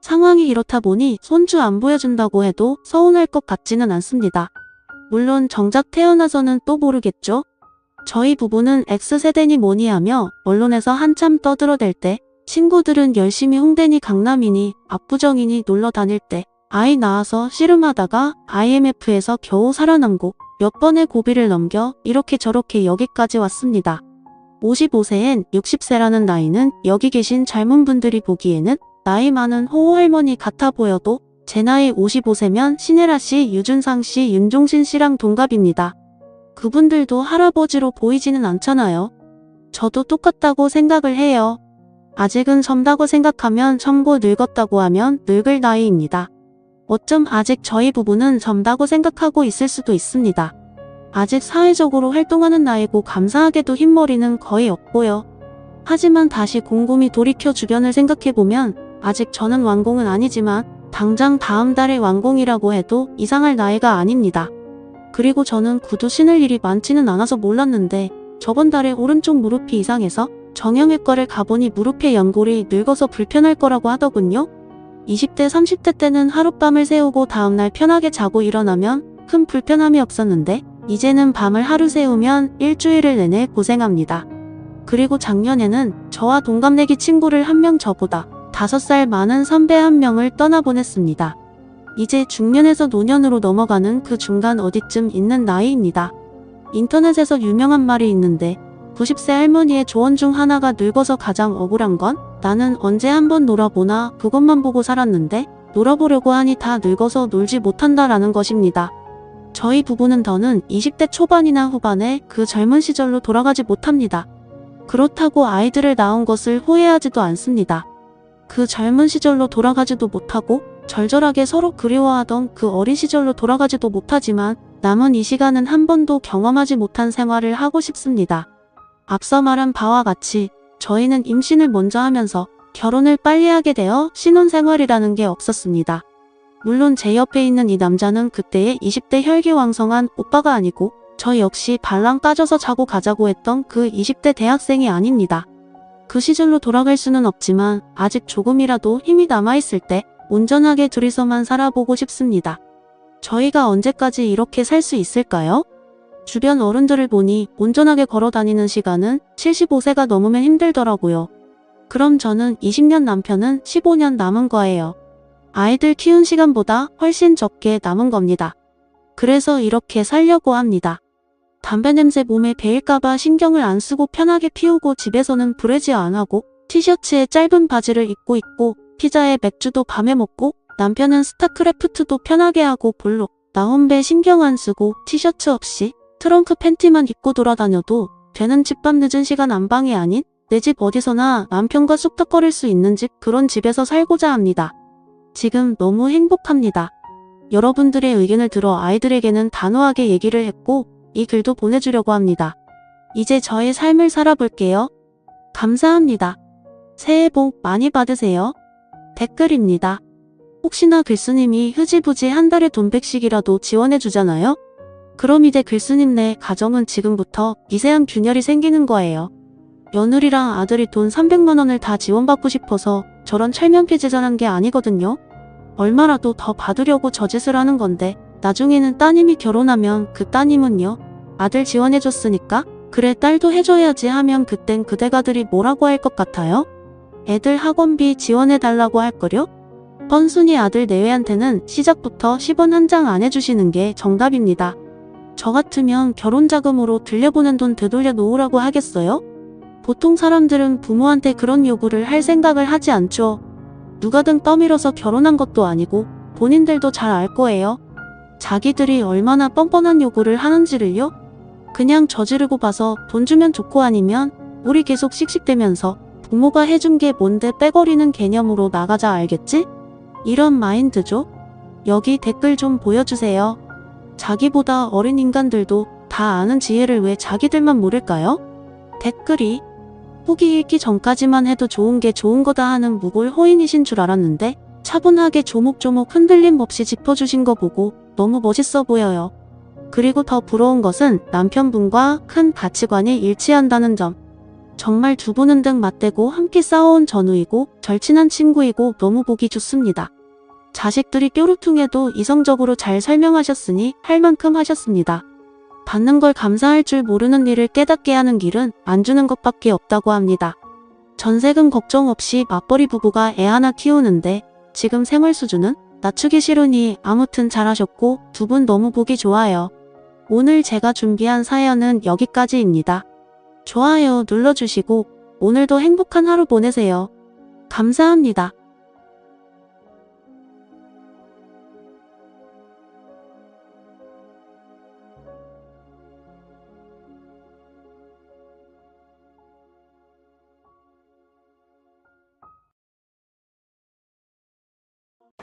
상황이 이렇다 보니 손주 안 보여준다고 해도 서운할 것 같지는 않습니다. 물론 정작 태어나서는 또 모르겠죠? 저희 부부는 X세대니 뭐니 하며 언론에서 한참 떠들어댈 때 친구들은 열심히 홍대니 강남이니 압구정이니 놀러 다닐 때 아이 낳아서 씨름하다가 IMF에서 겨우 살아남고 몇 번의 고비를 넘겨 이렇게 저렇게 여기까지 왔습니다. 55세엔 60세라는 나이는 여기 계신 젊은 분들이 보기에는 나이 많은 호호할머니 같아 보여도 제 나이 55세면 신혜라 씨, 유준상 씨, 윤종신 씨랑 동갑입니다. 그분들도 할아버지로 보이지는 않잖아요. 저도 똑같다고 생각을 해요. 아직은 젊다고 생각하면 젊고 늙었다고 하면 늙을 나이입니다. 어쩜 아직 저희 부부는 젊다고 생각하고 있을 수도 있습니다. 아직 사회적으로 활동하는 나이고 감사하게도 흰머리는 거의 없고요. 하지만 다시 곰곰이 돌이켜 주변을 생각해보면 아직 저는 완공은 아니지만 당장 다음 달에 완공이라고 해도 이상할 나이가 아닙니다. 그리고 저는 구두 신을 일이 많지는 않아서 몰랐는데 저번 달에 오른쪽 무릎이 이상해서 정형외과를 가보니 무릎의 연골이 늙어서 불편할 거라고 하더군요. 20대, 30대 때는 하룻밤을 새우고 다음날 편하게 자고 일어나면 큰 불편함이 없었는데 이제는 밤을 하루 새우면 일주일을 내내 고생합니다. 그리고 작년에는 저와 동갑내기 친구를 한 명 저보다 5살 많은 선배 한 명을 떠나보냈습니다. 이제 중년에서 노년으로 넘어가는 그 중간 어디쯤 있는 나이입니다. 인터넷에서 유명한 말이 있는데 90세 할머니의 조언 중 하나가 늙어서 가장 억울한 건 나는 언제 한번 놀아보나 그것만 보고 살았는데 놀아보려고 하니 다 늙어서 놀지 못한다라는 것입니다. 저희 부부는 더는 20대 초반이나 후반에 그 젊은 시절로 돌아가지 못합니다. 그렇다고 아이들을 낳은 것을 후회하지도 않습니다. 그 젊은 시절로 돌아가지도 못하고 절절하게 서로 그리워하던 그 어린 시절로 돌아가지도 못하지만 남은 이 시간은 한 번도 경험하지 못한 생활을 하고 싶습니다. 앞서 말한 바와 같이 저희는 임신을 먼저 하면서 결혼을 빨리 하게 되어 신혼생활이라는 게 없었습니다. 물론 제 옆에 있는 이 남자는 그때의 20대 혈기왕성한 오빠가 아니고 저 역시 발랑 까져서 자고 가자고 했던 그 20대 대학생이 아닙니다. 그 시절로 돌아갈 수는 없지만 아직 조금이라도 힘이 남아있을 때 온전하게 둘이서만 살아보고 싶습니다. 저희가 언제까지 이렇게 살 수 있을까요? 주변 어른들을 보니 온전하게 걸어다니는 시간은 75세가 넘으면 힘들더라고요. 그럼 저는 20년 남편은 15년 남은 거예요. 아이들 키운 시간보다 훨씬 적게 남은 겁니다. 그래서 이렇게 살려고 합니다. 담배 냄새 몸에 배일까봐 신경을 안 쓰고 편하게 피우고 집에서는 브래지 안 하고 티셔츠에 짧은 바지를 입고 있고 피자에 맥주도 밤에 먹고 남편은 스타크래프트도 편하게 하고 볼록 나 혼배 신경 안 쓰고 티셔츠 없이 트렁크 팬티만 입고 돌아다녀도 되는 집밥 늦은 시간 안방이 아닌 내 집 어디서나 남편과 쑥덕거릴 수 있는 집 그런 집에서 살고자 합니다. 지금 너무 행복합니다. 여러분들의 의견을 들어 아이들에게는 단호하게 얘기를 했고 이 글도 보내주려고 합니다. 이제 저의 삶을 살아볼게요. 감사합니다. 새해 복 많이 받으세요. 댓글입니다. 혹시나 글쓰님이 흐지부지 한 달에 돈 100씩이라도 지원해주잖아요? 그럼 이제 글쓰님네 가정은 지금부터 미세한 균열이 생기는 거예요. 며느리랑 아들이 돈 300만 원을 다 지원받고 싶어서 저런 철면피 제작한 게 아니거든요. 얼마라도 더 받으려고 저 짓을 하는 건데 나중에는 따님이 결혼하면 그 따님은요? 아들 지원해줬으니까? 그래 딸도 해줘야지 하면 그땐 그대가들이 뭐라고 할 것 같아요? 애들 학원비 지원해달라고 할 거려? 뻔순이 아들 내외한테는 시작부터 10원 한 장 안 해주시는 게 정답입니다. 저 같으면 결혼자금으로 들려보낸 돈 되돌려 놓으라고 하겠어요? 보통 사람들은 부모한테 그런 요구를 할 생각을 하지 않죠. 누가든 떠밀어서 결혼한 것도 아니고 본인들도 잘 알 거예요. 자기들이 얼마나 뻔뻔한 요구를 하는지를요? 그냥 저지르고 봐서 돈 주면 좋고 아니면 우리 계속 씩씩대면서 부모가 해준 게 뭔데 빼거리는 개념으로 나가자 알겠지? 이런 마인드죠. 여기 댓글 좀 보여주세요. 자기보다 어린 인간들도 다 아는 지혜를 왜 자기들만 모를까요? 댓글이 후기 읽기 전까지만 해도 좋은 게 좋은 거다 하는 무골 호인이신 줄 알았는데 차분하게 조목조목 흔들림 없이 짚어주신 거 보고 너무 멋있어 보여요. 그리고 더 부러운 것은 남편분과 큰 가치관이 일치한다는 점. 정말 두 분은 등 맞대고 함께 싸워온 전우이고 절친한 친구이고 너무 보기 좋습니다. 자식들이 뾰루퉁해도 이성적으로 잘 설명하셨으니 할 만큼 하셨습니다. 받는 걸 감사할 줄 모르는 일을 깨닫게 하는 길은 안 주는 것밖에 없다고 합니다. 전세금 걱정 없이 맞벌이 부부가 애 하나 키우는데 지금 생활 수준은 낮추기 싫으니 아무튼 잘하셨고 두 분 너무 보기 좋아요. 오늘 제가 준비한 사연은 여기까지입니다. 좋아요 눌러주시고 오늘도 행복한 하루 보내세요. 감사합니다.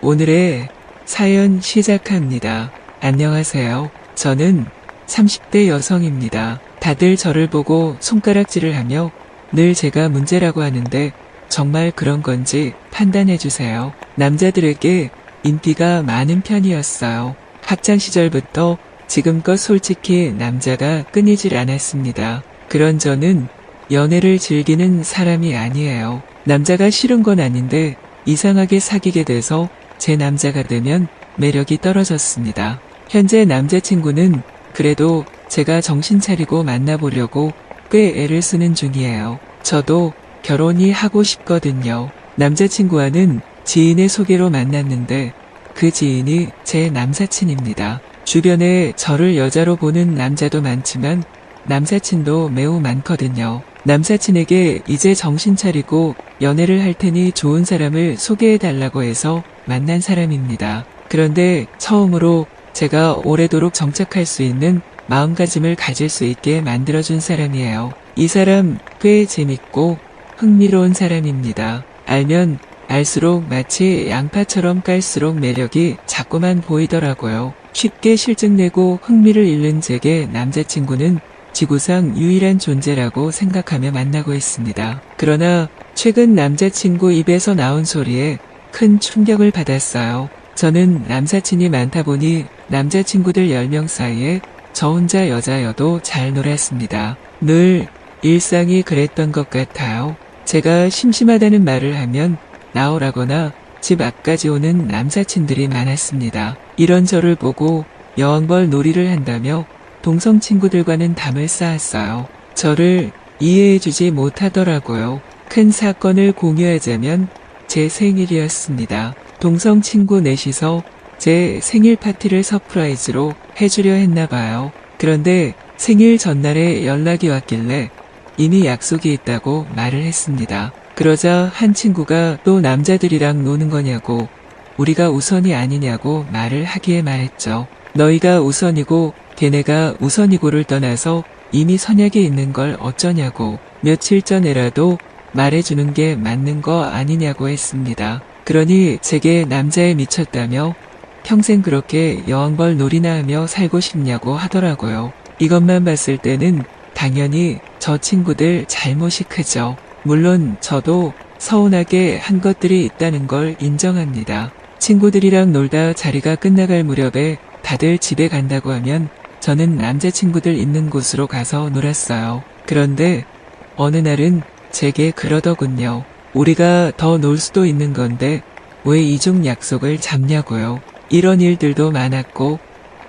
오늘의 사연 시작합니다. 안녕하세요. 저는 30대 여성입니다. 다들 저를 보고 손가락질을 하며 늘 제가 문제라고 하는데 정말 그런 건지 판단해주세요. 남자들에게 인기가 많은 편이었어요. 학창 시절부터 지금껏 솔직히 남자가 끊이질 않았습니다. 그런 저는 연애를 즐기는 사람이 아니에요. 남자가 싫은 건 아닌데 이상하게 사귀게 돼서 제 남자가 되면 매력이 떨어졌습니다. 현재 남자친구는 그래도 제가 정신 차리고 만나보려고 꽤 애를 쓰는 중이에요. 저도 결혼이 하고 싶거든요. 남자친구와는 지인의 소개로 만났는데 그 지인이 제 남사친입니다. 주변에 저를 여자로 보는 남자도 많지만 남사친도 매우 많거든요. 남사친에게 이제 정신 차리고 연애를 할 테니 좋은 사람을 소개해달라고 해서 만난 사람입니다. 그런데 처음으로 제가 오래도록 정착할 수 있는 마음가짐을 가질 수 있게 만들어준 사람이에요. 이 사람 꽤 재밌고 흥미로운 사람입니다. 알면 알수록 마치 양파처럼 깔수록 매력이 자꾸만 보이더라고요. 쉽게 실증내고 흥미를 잃는 제게 남자친구는 지구상 유일한 존재라고 생각하며 만나고 있습니다. 그러나 최근 남자친구 입에서 나온 소리에 큰 충격을 받았어요. 저는 남사친이 많다 보니 남자친구들 10명 사이에 저 혼자 여자여도 잘 놀았습니다. 늘 일상이 그랬던 것 같아요. 제가 심심하다는 말을 하면 나오라거나 집 앞까지 오는 남사친들이 많았습니다. 이런 저를 보고 여왕벌 놀이를 한다며 동성 친구들과는 담을 쌓았어요. 저를 이해해주지 못하더라고요. 큰 사건을 공유하자면 제 생일이었습니다. 동성 친구 넷이서 제 생일 파티를 서프라이즈로 해주려 했나봐요. 그런데 생일 전날에 연락이 왔길래 이미 약속이 있다고 말을 했습니다. 그러자 한 친구가 또 남자들이랑 노는 거냐고 우리가 우선이 아니냐고 말을 하기에 말했죠. 너희가 우선이고 걔네가 우선이고를 떠나서 이미 선약에 있는 걸 어쩌냐고 며칠 전에라도 말해주는 게 맞는 거 아니냐고 했습니다. 그러니 제게 남자에 미쳤다며 평생 그렇게 여왕벌 놀이나 하며 살고 싶냐고 하더라고요. 이것만 봤을 때는 당연히 저 친구들 잘못이 크죠. 물론 저도 서운하게 한 것들이 있다는 걸 인정합니다. 친구들이랑 놀다 자리가 끝나갈 무렵에 다들 집에 간다고 하면 저는 남자친구들 있는 곳으로 가서 놀았어요. 그런데 어느 날은 제게 그러더군요. 우리가 더 놀 수도 있는 건데 왜 이중 약속을 잡냐고요. 이런 일들도 많았고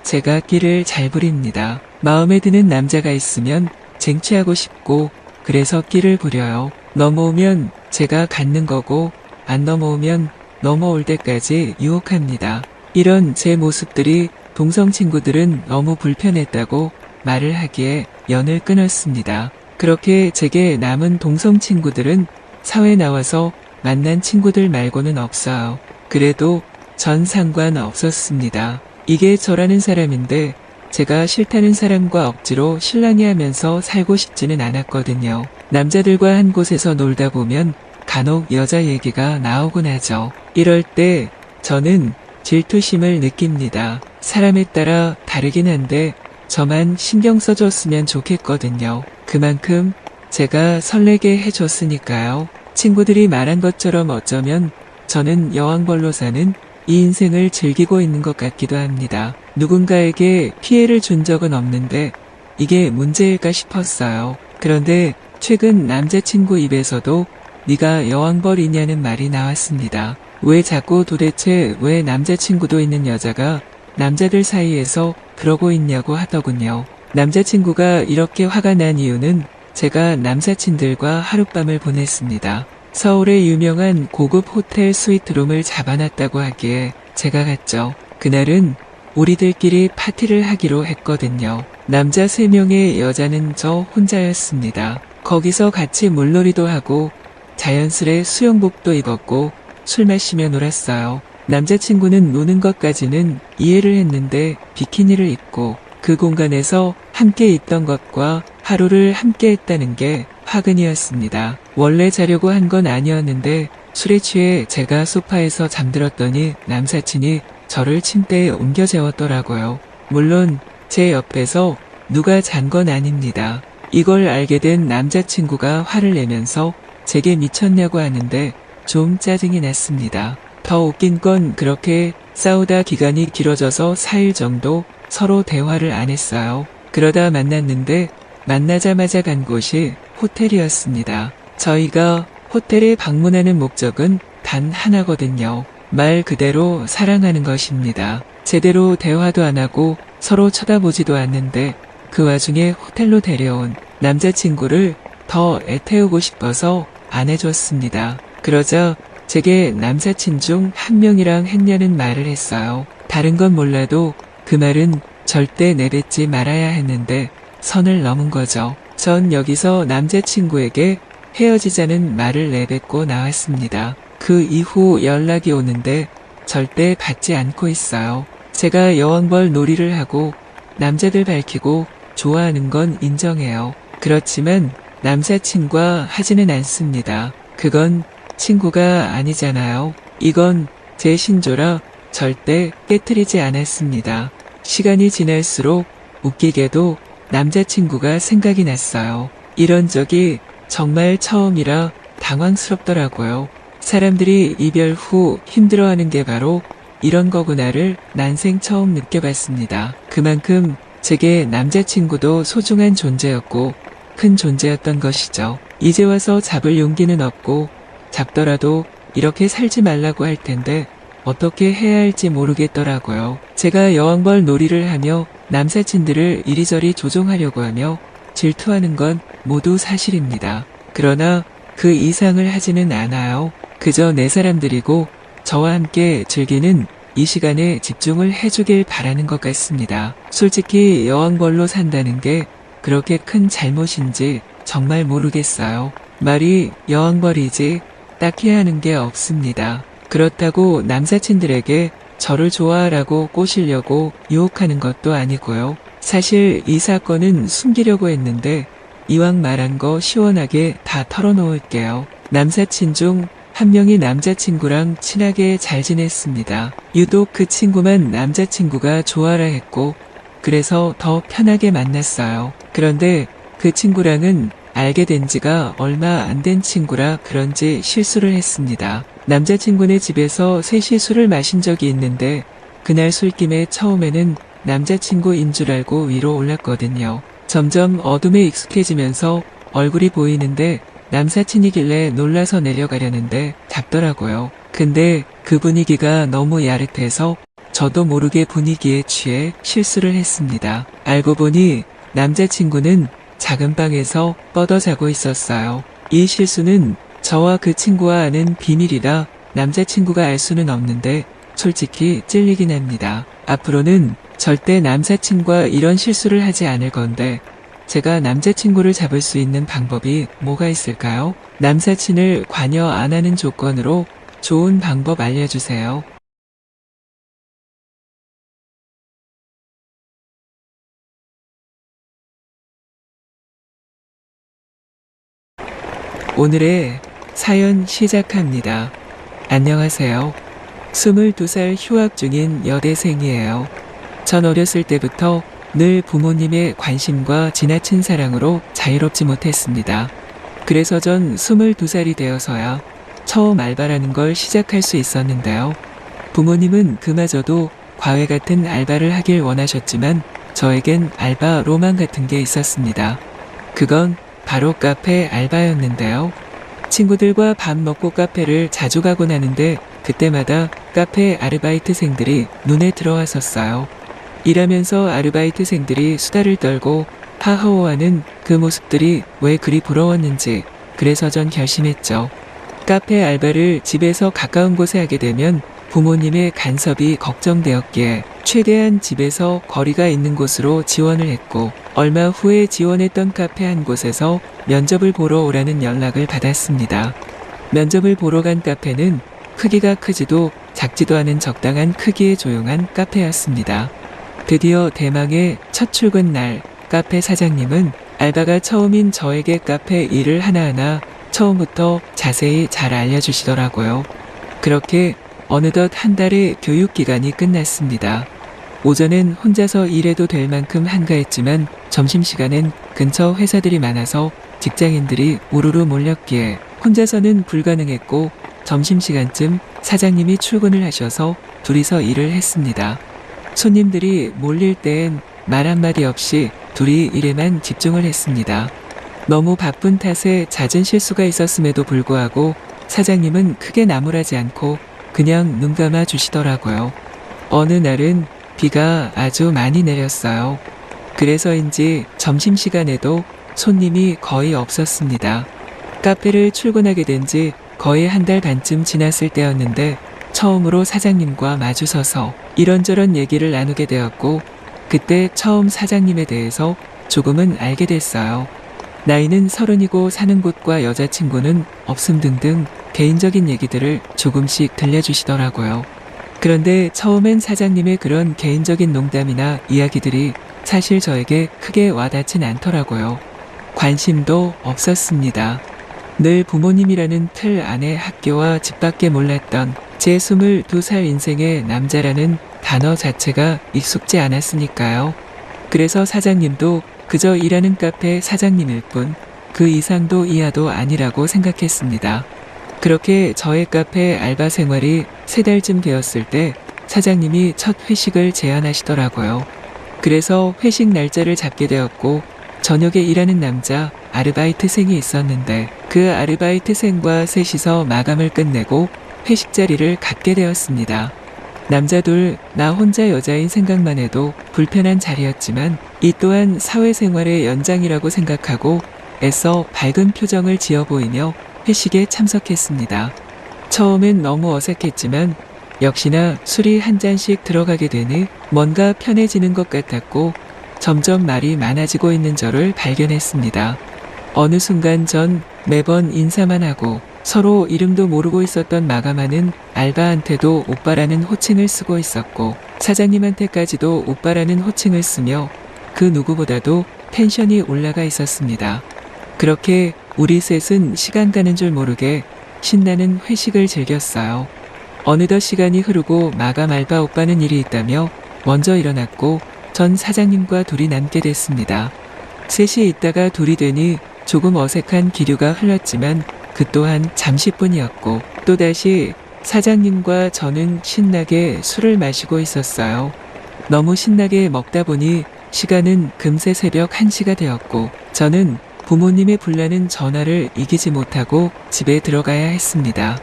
제가 끼를 잘 부립니다. 마음에 드는 남자가 있으면 쟁취하고 싶고 그래서 끼를 부려요. 넘어오면 제가 갖는 거고 안 넘어오면 넘어올 때까지 유혹합니다. 이런 제 모습들이 동성 친구들은 너무 불편했다고 말을 하기에 연을 끊었습니다. 그렇게 제게 남은 동성 친구들은 사회 나와서 만난 친구들 말고는 없어요. 그래도 전 상관없었습니다. 이게 저라는 사람인데 제가 싫다는 사람과 억지로 실랑이 하면서 살고 싶지는 않았거든요. 남자들과 한 곳에서 놀다 보면 간혹 여자 얘기가 나오곤 하죠. 이럴 때 저는 질투심을 느낍니다. 사람에 따라 다르긴 한데 저만 신경 써줬으면 좋겠거든요. 그만큼 제가 설레게 해줬으니까요. 친구들이 말한 것처럼 어쩌면 저는 여왕벌로 사는 이 인생을 즐기고 있는 것 같기도 합니다. 누군가에게 피해를 준 적은 없는데 이게 문제일까 싶었어요. 그런데 최근 남자친구 입에서도 네가 여왕벌이냐는 말이 나왔습니다. 왜 자꾸 도대체 왜 남자친구도 있는 여자가 남자들 사이에서 그러고 있냐고 하더군요. 남자친구가 이렇게 화가 난 이유는 제가 남사친들과 하룻밤을 보냈습니다. 서울의 유명한 고급 호텔 스위트룸을 잡아놨다고 하기에 제가 갔죠. 그날은 우리들끼리 파티를 하기로 했거든요. 남자 3명의 여자는 저 혼자였습니다. 거기서 같이 물놀이도 하고 자연스레 수영복도 입었고 술 마시며 놀았어요. 남자친구는 노는 것까지는 이해를 했는데 비키니를 입고 그 공간에서 함께 있던 것과 하루를 함께 했다는 게 화근이었습니다. 원래 자려고 한 건 아니었는데 술에 취해 제가 소파에서 잠들었더니 남사친이 저를 침대에 옮겨 재웠더라고요. 물론 제 옆에서 누가 잔 건 아닙니다. 이걸 알게 된 남자친구가 화를 내면서 제게 미쳤냐고 하는데 좀 짜증이 났습니다. 더 웃긴 건 그렇게 싸우다 기간이 길어져서 4일 정도 서로 대화를 안 했어요. 그러다 만났는데 만나자마자 간 곳이 호텔이었습니다. 저희가 호텔에 방문하는 목적은 단 하나거든요. 말 그대로 사랑하는 것입니다. 제대로 대화도 안 하고 서로 쳐다보지도 않는데 그 와중에 호텔로 데려온 남자친구를 더 애태우고 싶어서 안 해줬습니다. 그러자 제게 남사친 중 한 명이랑 했냐는 말을 했어요. 다른 건 몰라도 그 말은 절대 내뱉지 말아야 했는데 선을 넘은 거죠. 전 여기서 남자친구에게 헤어지자는 말을 내뱉고 나왔습니다. 그 이후 연락이 오는데 절대 받지 않고 있어요. 제가 여왕벌 놀이를 하고 남자들 밝히고 좋아하는 건 인정해요. 그렇지만 남사친과 하지는 않습니다. 그건 친구가 아니잖아요. 이건 제 신조라 절대 깨트리지 않았습니다. 시간이 지날수록 웃기게도 남자친구가 생각이 났어요. 이런 적이 정말 처음이라 당황스럽더라고요. 사람들이 이별 후 힘들어하는 게 바로 이런 거구나를 난생 처음 느껴봤습니다. 그만큼 제게 남자친구도 소중한 존재였고 큰 존재였던 것이죠. 이제 와서 잡을 용기는 없고 잡더라도 이렇게 살지 말라고 할 텐데 어떻게 해야 할지 모르겠더라고요. 제가 여왕벌 놀이를 하며 남사친들을 이리저리 조종하려고 하며 질투하는 건 모두 사실입니다. 그러나 그 이상을 하지는 않아요. 그저 내 사람들이고 저와 함께 즐기는 이 시간에 집중을 해주길 바라는 것 같습니다. 솔직히 여왕벌로 산다는 게 그렇게 큰 잘못인지 정말 모르겠어요. 말이 여왕벌이지 딱히 하는 게 없습니다. 그렇다고 남사친들에게 저를 좋아하라고 꼬시려고 유혹하는 것도 아니고요. 사실 이 사건은 숨기려고 했는데 이왕 말한 거 시원하게 다 털어놓을게요. 남사친 중 한 명이 남자친구랑 친하게 잘 지냈습니다. 유독 그 친구만 남자친구가 좋아라 했고 그래서 더 편하게 만났어요. 그런데 그 친구랑은 알게 된 지가 얼마 안 된 친구라 그런지 실수를 했습니다. 남자친구네 집에서 셋이 술을 마신 적이 있는데 그날 술김에 처음에는 남자친구인 줄 알고 위로 올랐거든요. 점점 어둠에 익숙해지면서 얼굴이 보이는데 남사친이길래 놀라서 내려가려는데 잡더라고요. 근데 그 분위기가 너무 야릇해서 저도 모르게 분위기에 취해 실수를 했습니다. 알고 보니 남자친구는 작은 방에서 뻗어 자고 있었어요. 이 실수는 저와 그 친구와 아는 비밀이라 남자친구가 알 수는 없는데 솔직히 찔리긴 합니다. 앞으로는 절대 남사친과 이런 실수를 하지 않을 건데 제가 남자친구를 잡을 수 있는 방법이 뭐가 있을까요? 남사친을 관여 안 하는 조건으로 좋은 방법 알려주세요. 오늘의 사연 시작합니다. 안녕하세요. 22살 휴학 중인 여대생이에요. 전 어렸을 때부터 늘 부모님의 관심과 지나친 사랑으로 자유롭지 못했습니다. 그래서 전 22살이 되어서야 처음 알바라는 걸 시작할 수 있었는데요. 부모님은 그마저도 과외 같은 알바를 하길 원하셨지만 저에겐 알바 로망 같은 게 있었습니다. 그건 바로 카페 알바였는데요. 친구들과 밥 먹고 카페를 자주 가곤 하는데 그때마다 카페 아르바이트생들이 눈에 들어왔었어요. 일하면서 아르바이트생들이 수다를 떨고 하하호하는 그 모습들이 왜 그리 부러웠는지 그래서 전 결심했죠. 카페 알바를 집에서 가까운 곳에 하게 되면 부모님의 간섭이 걱정되었기에 최대한 집에서 거리가 있는 곳으로 지원을 했고 얼마 후에 지원했던 카페 한 곳에서 면접을 보러 오라는 연락을 받았습니다. 면접을 보러 간 카페는 크기가 크지도 작지도 않은 적당한 크기의 조용한 카페였습니다. 드디어 대망의 첫 출근 날 카페 사장님은 알바가 처음인 저에게 카페 일을 하나하나 처음부터 자세히 잘 알려주시더라고요. 그렇게 어느덧 한 달의 교육기간이 끝났습니다. 오전엔 혼자서 일해도 될 만큼 한가했지만 점심시간엔 근처 회사들이 많아서 직장인들이 우르르 몰렸기에 혼자서는 불가능했고 점심시간쯤 사장님이 출근을 하셔서 둘이서 일을 했습니다. 손님들이 몰릴 땐 말 한마디 없이 둘이 일에만 집중을 했습니다. 너무 바쁜 탓에 잦은 실수가 있었음에도 불구하고 사장님은 크게 나무라지 않고 그냥 눈 감아 주시더라고요. 어느 날은 비가 아주 많이 내렸어요. 그래서인지 점심시간에도 손님이 거의 없었습니다. 카페를 출근하게 된 지 거의 한 달 반쯤 지났을 때였는데 처음으로 사장님과 마주서서 이런저런 얘기를 나누게 되었고 그때 처음 사장님에 대해서 조금은 알게 됐어요. 나이는 30이고 사는 곳과 여자친구는 없음 등등 개인적인 얘기들을 조금씩 들려주시더라고요. 그런데 처음엔 사장님의 그런 개인적인 농담이나 이야기들이 사실 저에게 크게 와닿진 않더라고요. 관심도 없었습니다. 늘 부모님이라는 틀 안에 학교와 집밖에 몰랐던 제 22살 인생의 남자라는 단어 자체가 익숙지 않았으니까요. 그래서 사장님도 그저 일하는 카페 사장님일 뿐 그 이상도 이하도 아니라고 생각했습니다. 그렇게 저의 카페 알바 생활이 3달쯤 되었을 때 사장님이 첫 회식을 제안하시더라고요. 그래서 회식 날짜를 잡게 되었고 저녁에 일하는 남자 아르바이트생이 있었는데 그 아르바이트생과 셋이서 마감을 끝내고 회식 자리를 갖게 되었습니다. 남자 둘, 나 혼자 여자인 생각만 해도 불편한 자리였지만 이 또한 사회생활의 연장이라고 생각하고 애써 밝은 표정을 지어 보이며 회식에 참석했습니다. 처음엔 너무 어색했지만 역시나 술이 한 잔씩 들어가게 되니 뭔가 편해지는 것 같았고 점점 말이 많아지고 있는 저를 발견했습니다. 어느 순간 전 매번 인사만 하고 서로 이름도 모르고 있었던 마감하는 알바한테도 오빠라는 호칭을 쓰고 있었고 사장님한테까지도 오빠라는 호칭을 쓰며 그 누구보다도 텐션이 올라가 있었습니다. 그렇게 우리 셋은 시간 가는 줄 모르게 신나는 회식을 즐겼어요. 어느덧 시간이 흐르고 마감 알바 오빠는 일이 있다며 먼저 일어났고 전 사장님과 둘이 남게 됐습니다. 셋이 있다가 둘이 되니 조금 어색한 기류가 흘렀지만 그 또한 잠시뿐이었고 또다시 사장님과 저는 신나게 술을 마시고 있었어요. 너무 신나게 먹다 보니 시간은 금세 새벽 1시가 되었고 저는 부모님의 불나는 전화를 이기지 못하고 집에 들어가야 했습니다.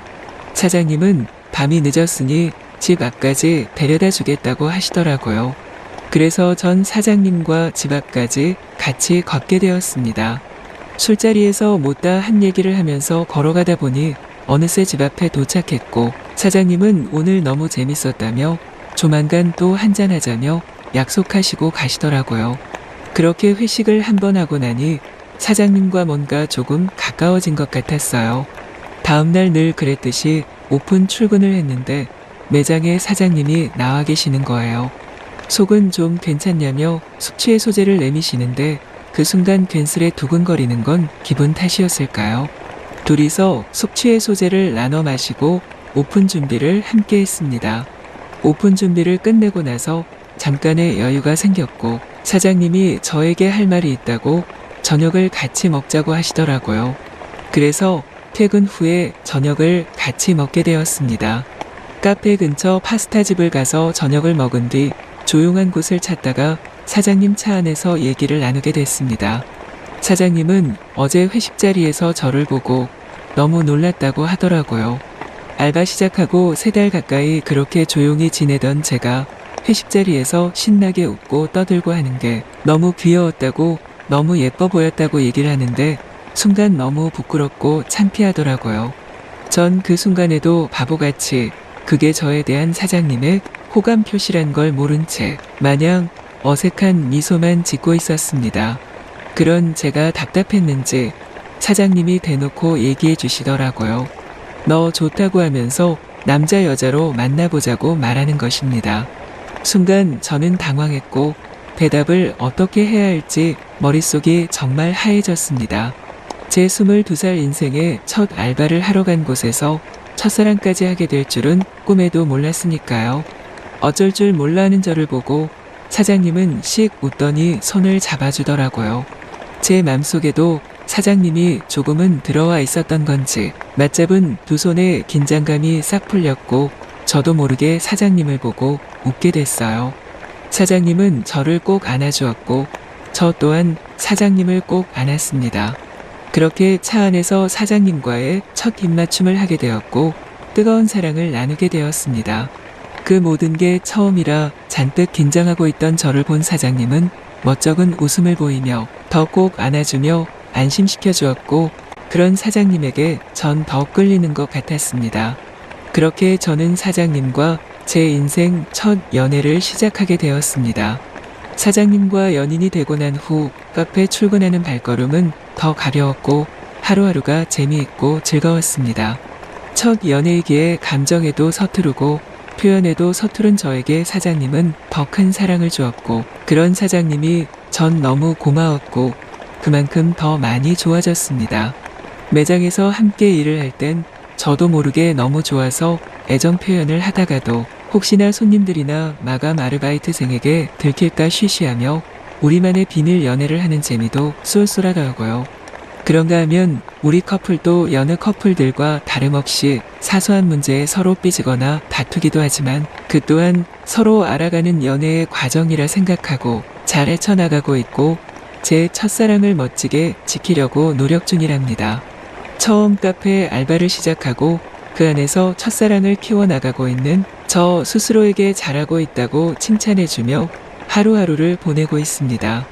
사장님은 밤이 늦었으니 집 앞까지 데려다 주겠다고 하시더라고요. 그래서 전 사장님과 집 앞까지 같이 걷게 되었습니다. 술자리에서 못다 한 얘기를 하면서 걸어가다 보니 어느새 집 앞에 도착했고, 사장님은 오늘 너무 재밌었다며 조만간 또 한잔하자며 약속하시고 가시더라고요. 그렇게 회식을 한번 하고 나니 사장님과 뭔가 조금 가까워진 것 같았어요. 다음날 늘 그랬듯이 오픈 출근을 했는데 매장에 사장님이 나와 계시는 거예요. 속은 좀 괜찮냐며 숙취 해소제를 내미시는데 그 순간 괜스레 두근거리는 건 기분 탓이었을까요? 둘이서 숙취 해소제를 나눠 마시고 오픈 준비를 함께 했습니다. 오픈 준비를 끝내고 나서 잠깐의 여유가 생겼고 사장님이 저에게 할 말이 있다고 저녁을 같이 먹자고 하시더라고요. 그래서 퇴근 후에 저녁을 같이 먹게 되었습니다. 카페 근처 파스타집을 가서 저녁을 먹은 뒤 조용한 곳을 찾다가 사장님 차 안에서 얘기를 나누게 됐습니다. 사장님은 어제 회식 자리에서 저를 보고 너무 놀랐다고 하더라고요. 알바 시작하고 3달 가까이 그렇게 조용히 지내던 제가 회식 자리에서 신나게 웃고 떠들고 하는 게 너무 귀여웠다고, 너무 예뻐 보였다고 얘기를 하는데 순간 너무 부끄럽고 창피하더라고요. 전 그 순간에도 바보같이 그게 저에 대한 사장님의 호감 표시란 걸 모른 채 마냥 어색한 미소만 짓고 있었습니다. 그런 제가 답답했는지 사장님이 대놓고 얘기해 주시더라고요. 너 좋다고 하면서 남자 여자로 만나보자고 말하는 것입니다. 순간 저는 당황했고 대답을 어떻게 해야 할지 머릿속이 정말 하얘졌습니다. 제 22살 인생의 첫 알바를 하러 간 곳에서 첫사랑까지 하게 될 줄은 꿈에도 몰랐으니까요. 어쩔 줄 몰라 하는 저를 보고 사장님은 씩 웃더니 손을 잡아주더라고요. 제 맘속에도 사장님이 조금은 들어와 있었던 건지 맞잡은 두 손에 긴장감이 싹 풀렸고 저도 모르게 사장님을 보고 웃게 됐어요. 사장님은 저를 꼭 안아주었고 저 또한 사장님을 꼭 안았습니다. 그렇게 차 안에서 사장님과의 첫 입맞춤을 하게 되었고 뜨거운 사랑을 나누게 되었습니다. 그 모든 게 처음이라 잔뜩 긴장하고 있던 저를 본 사장님은 멋쩍은 웃음을 보이며 더 꼭 안아주며 안심시켜 주었고 그런 사장님에게 전 더 끌리는 것 같았습니다. 그렇게 저는 사장님과 제 인생 첫 연애를 시작하게 되었습니다. 사장님과 연인이 되고 난 후 카페 출근하는 발걸음은 더 가벼웠고 하루하루가 재미있고 즐거웠습니다. 첫 연애이기에 감정에도 서투르고 표현에도 서투른 저에게 사장님은 더 큰 사랑을 주었고 그런 사장님이 전 너무 고마웠고 그만큼 더 많이 좋아졌습니다. 매장에서 함께 일을 할 땐 저도 모르게 너무 좋아서 애정 표현을 하다가도 혹시나 손님들이나 마감 아르바이트생에게 들킬까 쉬쉬하며 우리만의 비밀 연애를 하는 재미도 쏠쏠하더라고요. 그런가 하면 우리 커플도 여느 커플들과 다름없이 사소한 문제에 서로 삐지거나 다투기도 하지만 그 또한 서로 알아가는 연애의 과정이라 생각하고 잘 헤쳐나가고 있고 제 첫사랑을 멋지게 지키려고 노력 중이랍니다. 처음 카페 알바를 시작하고 그 안에서 첫사랑을 키워나가고 있는 저 스스로에게 잘하고 있다고 칭찬해주며 하루하루를 보내고 있습니다.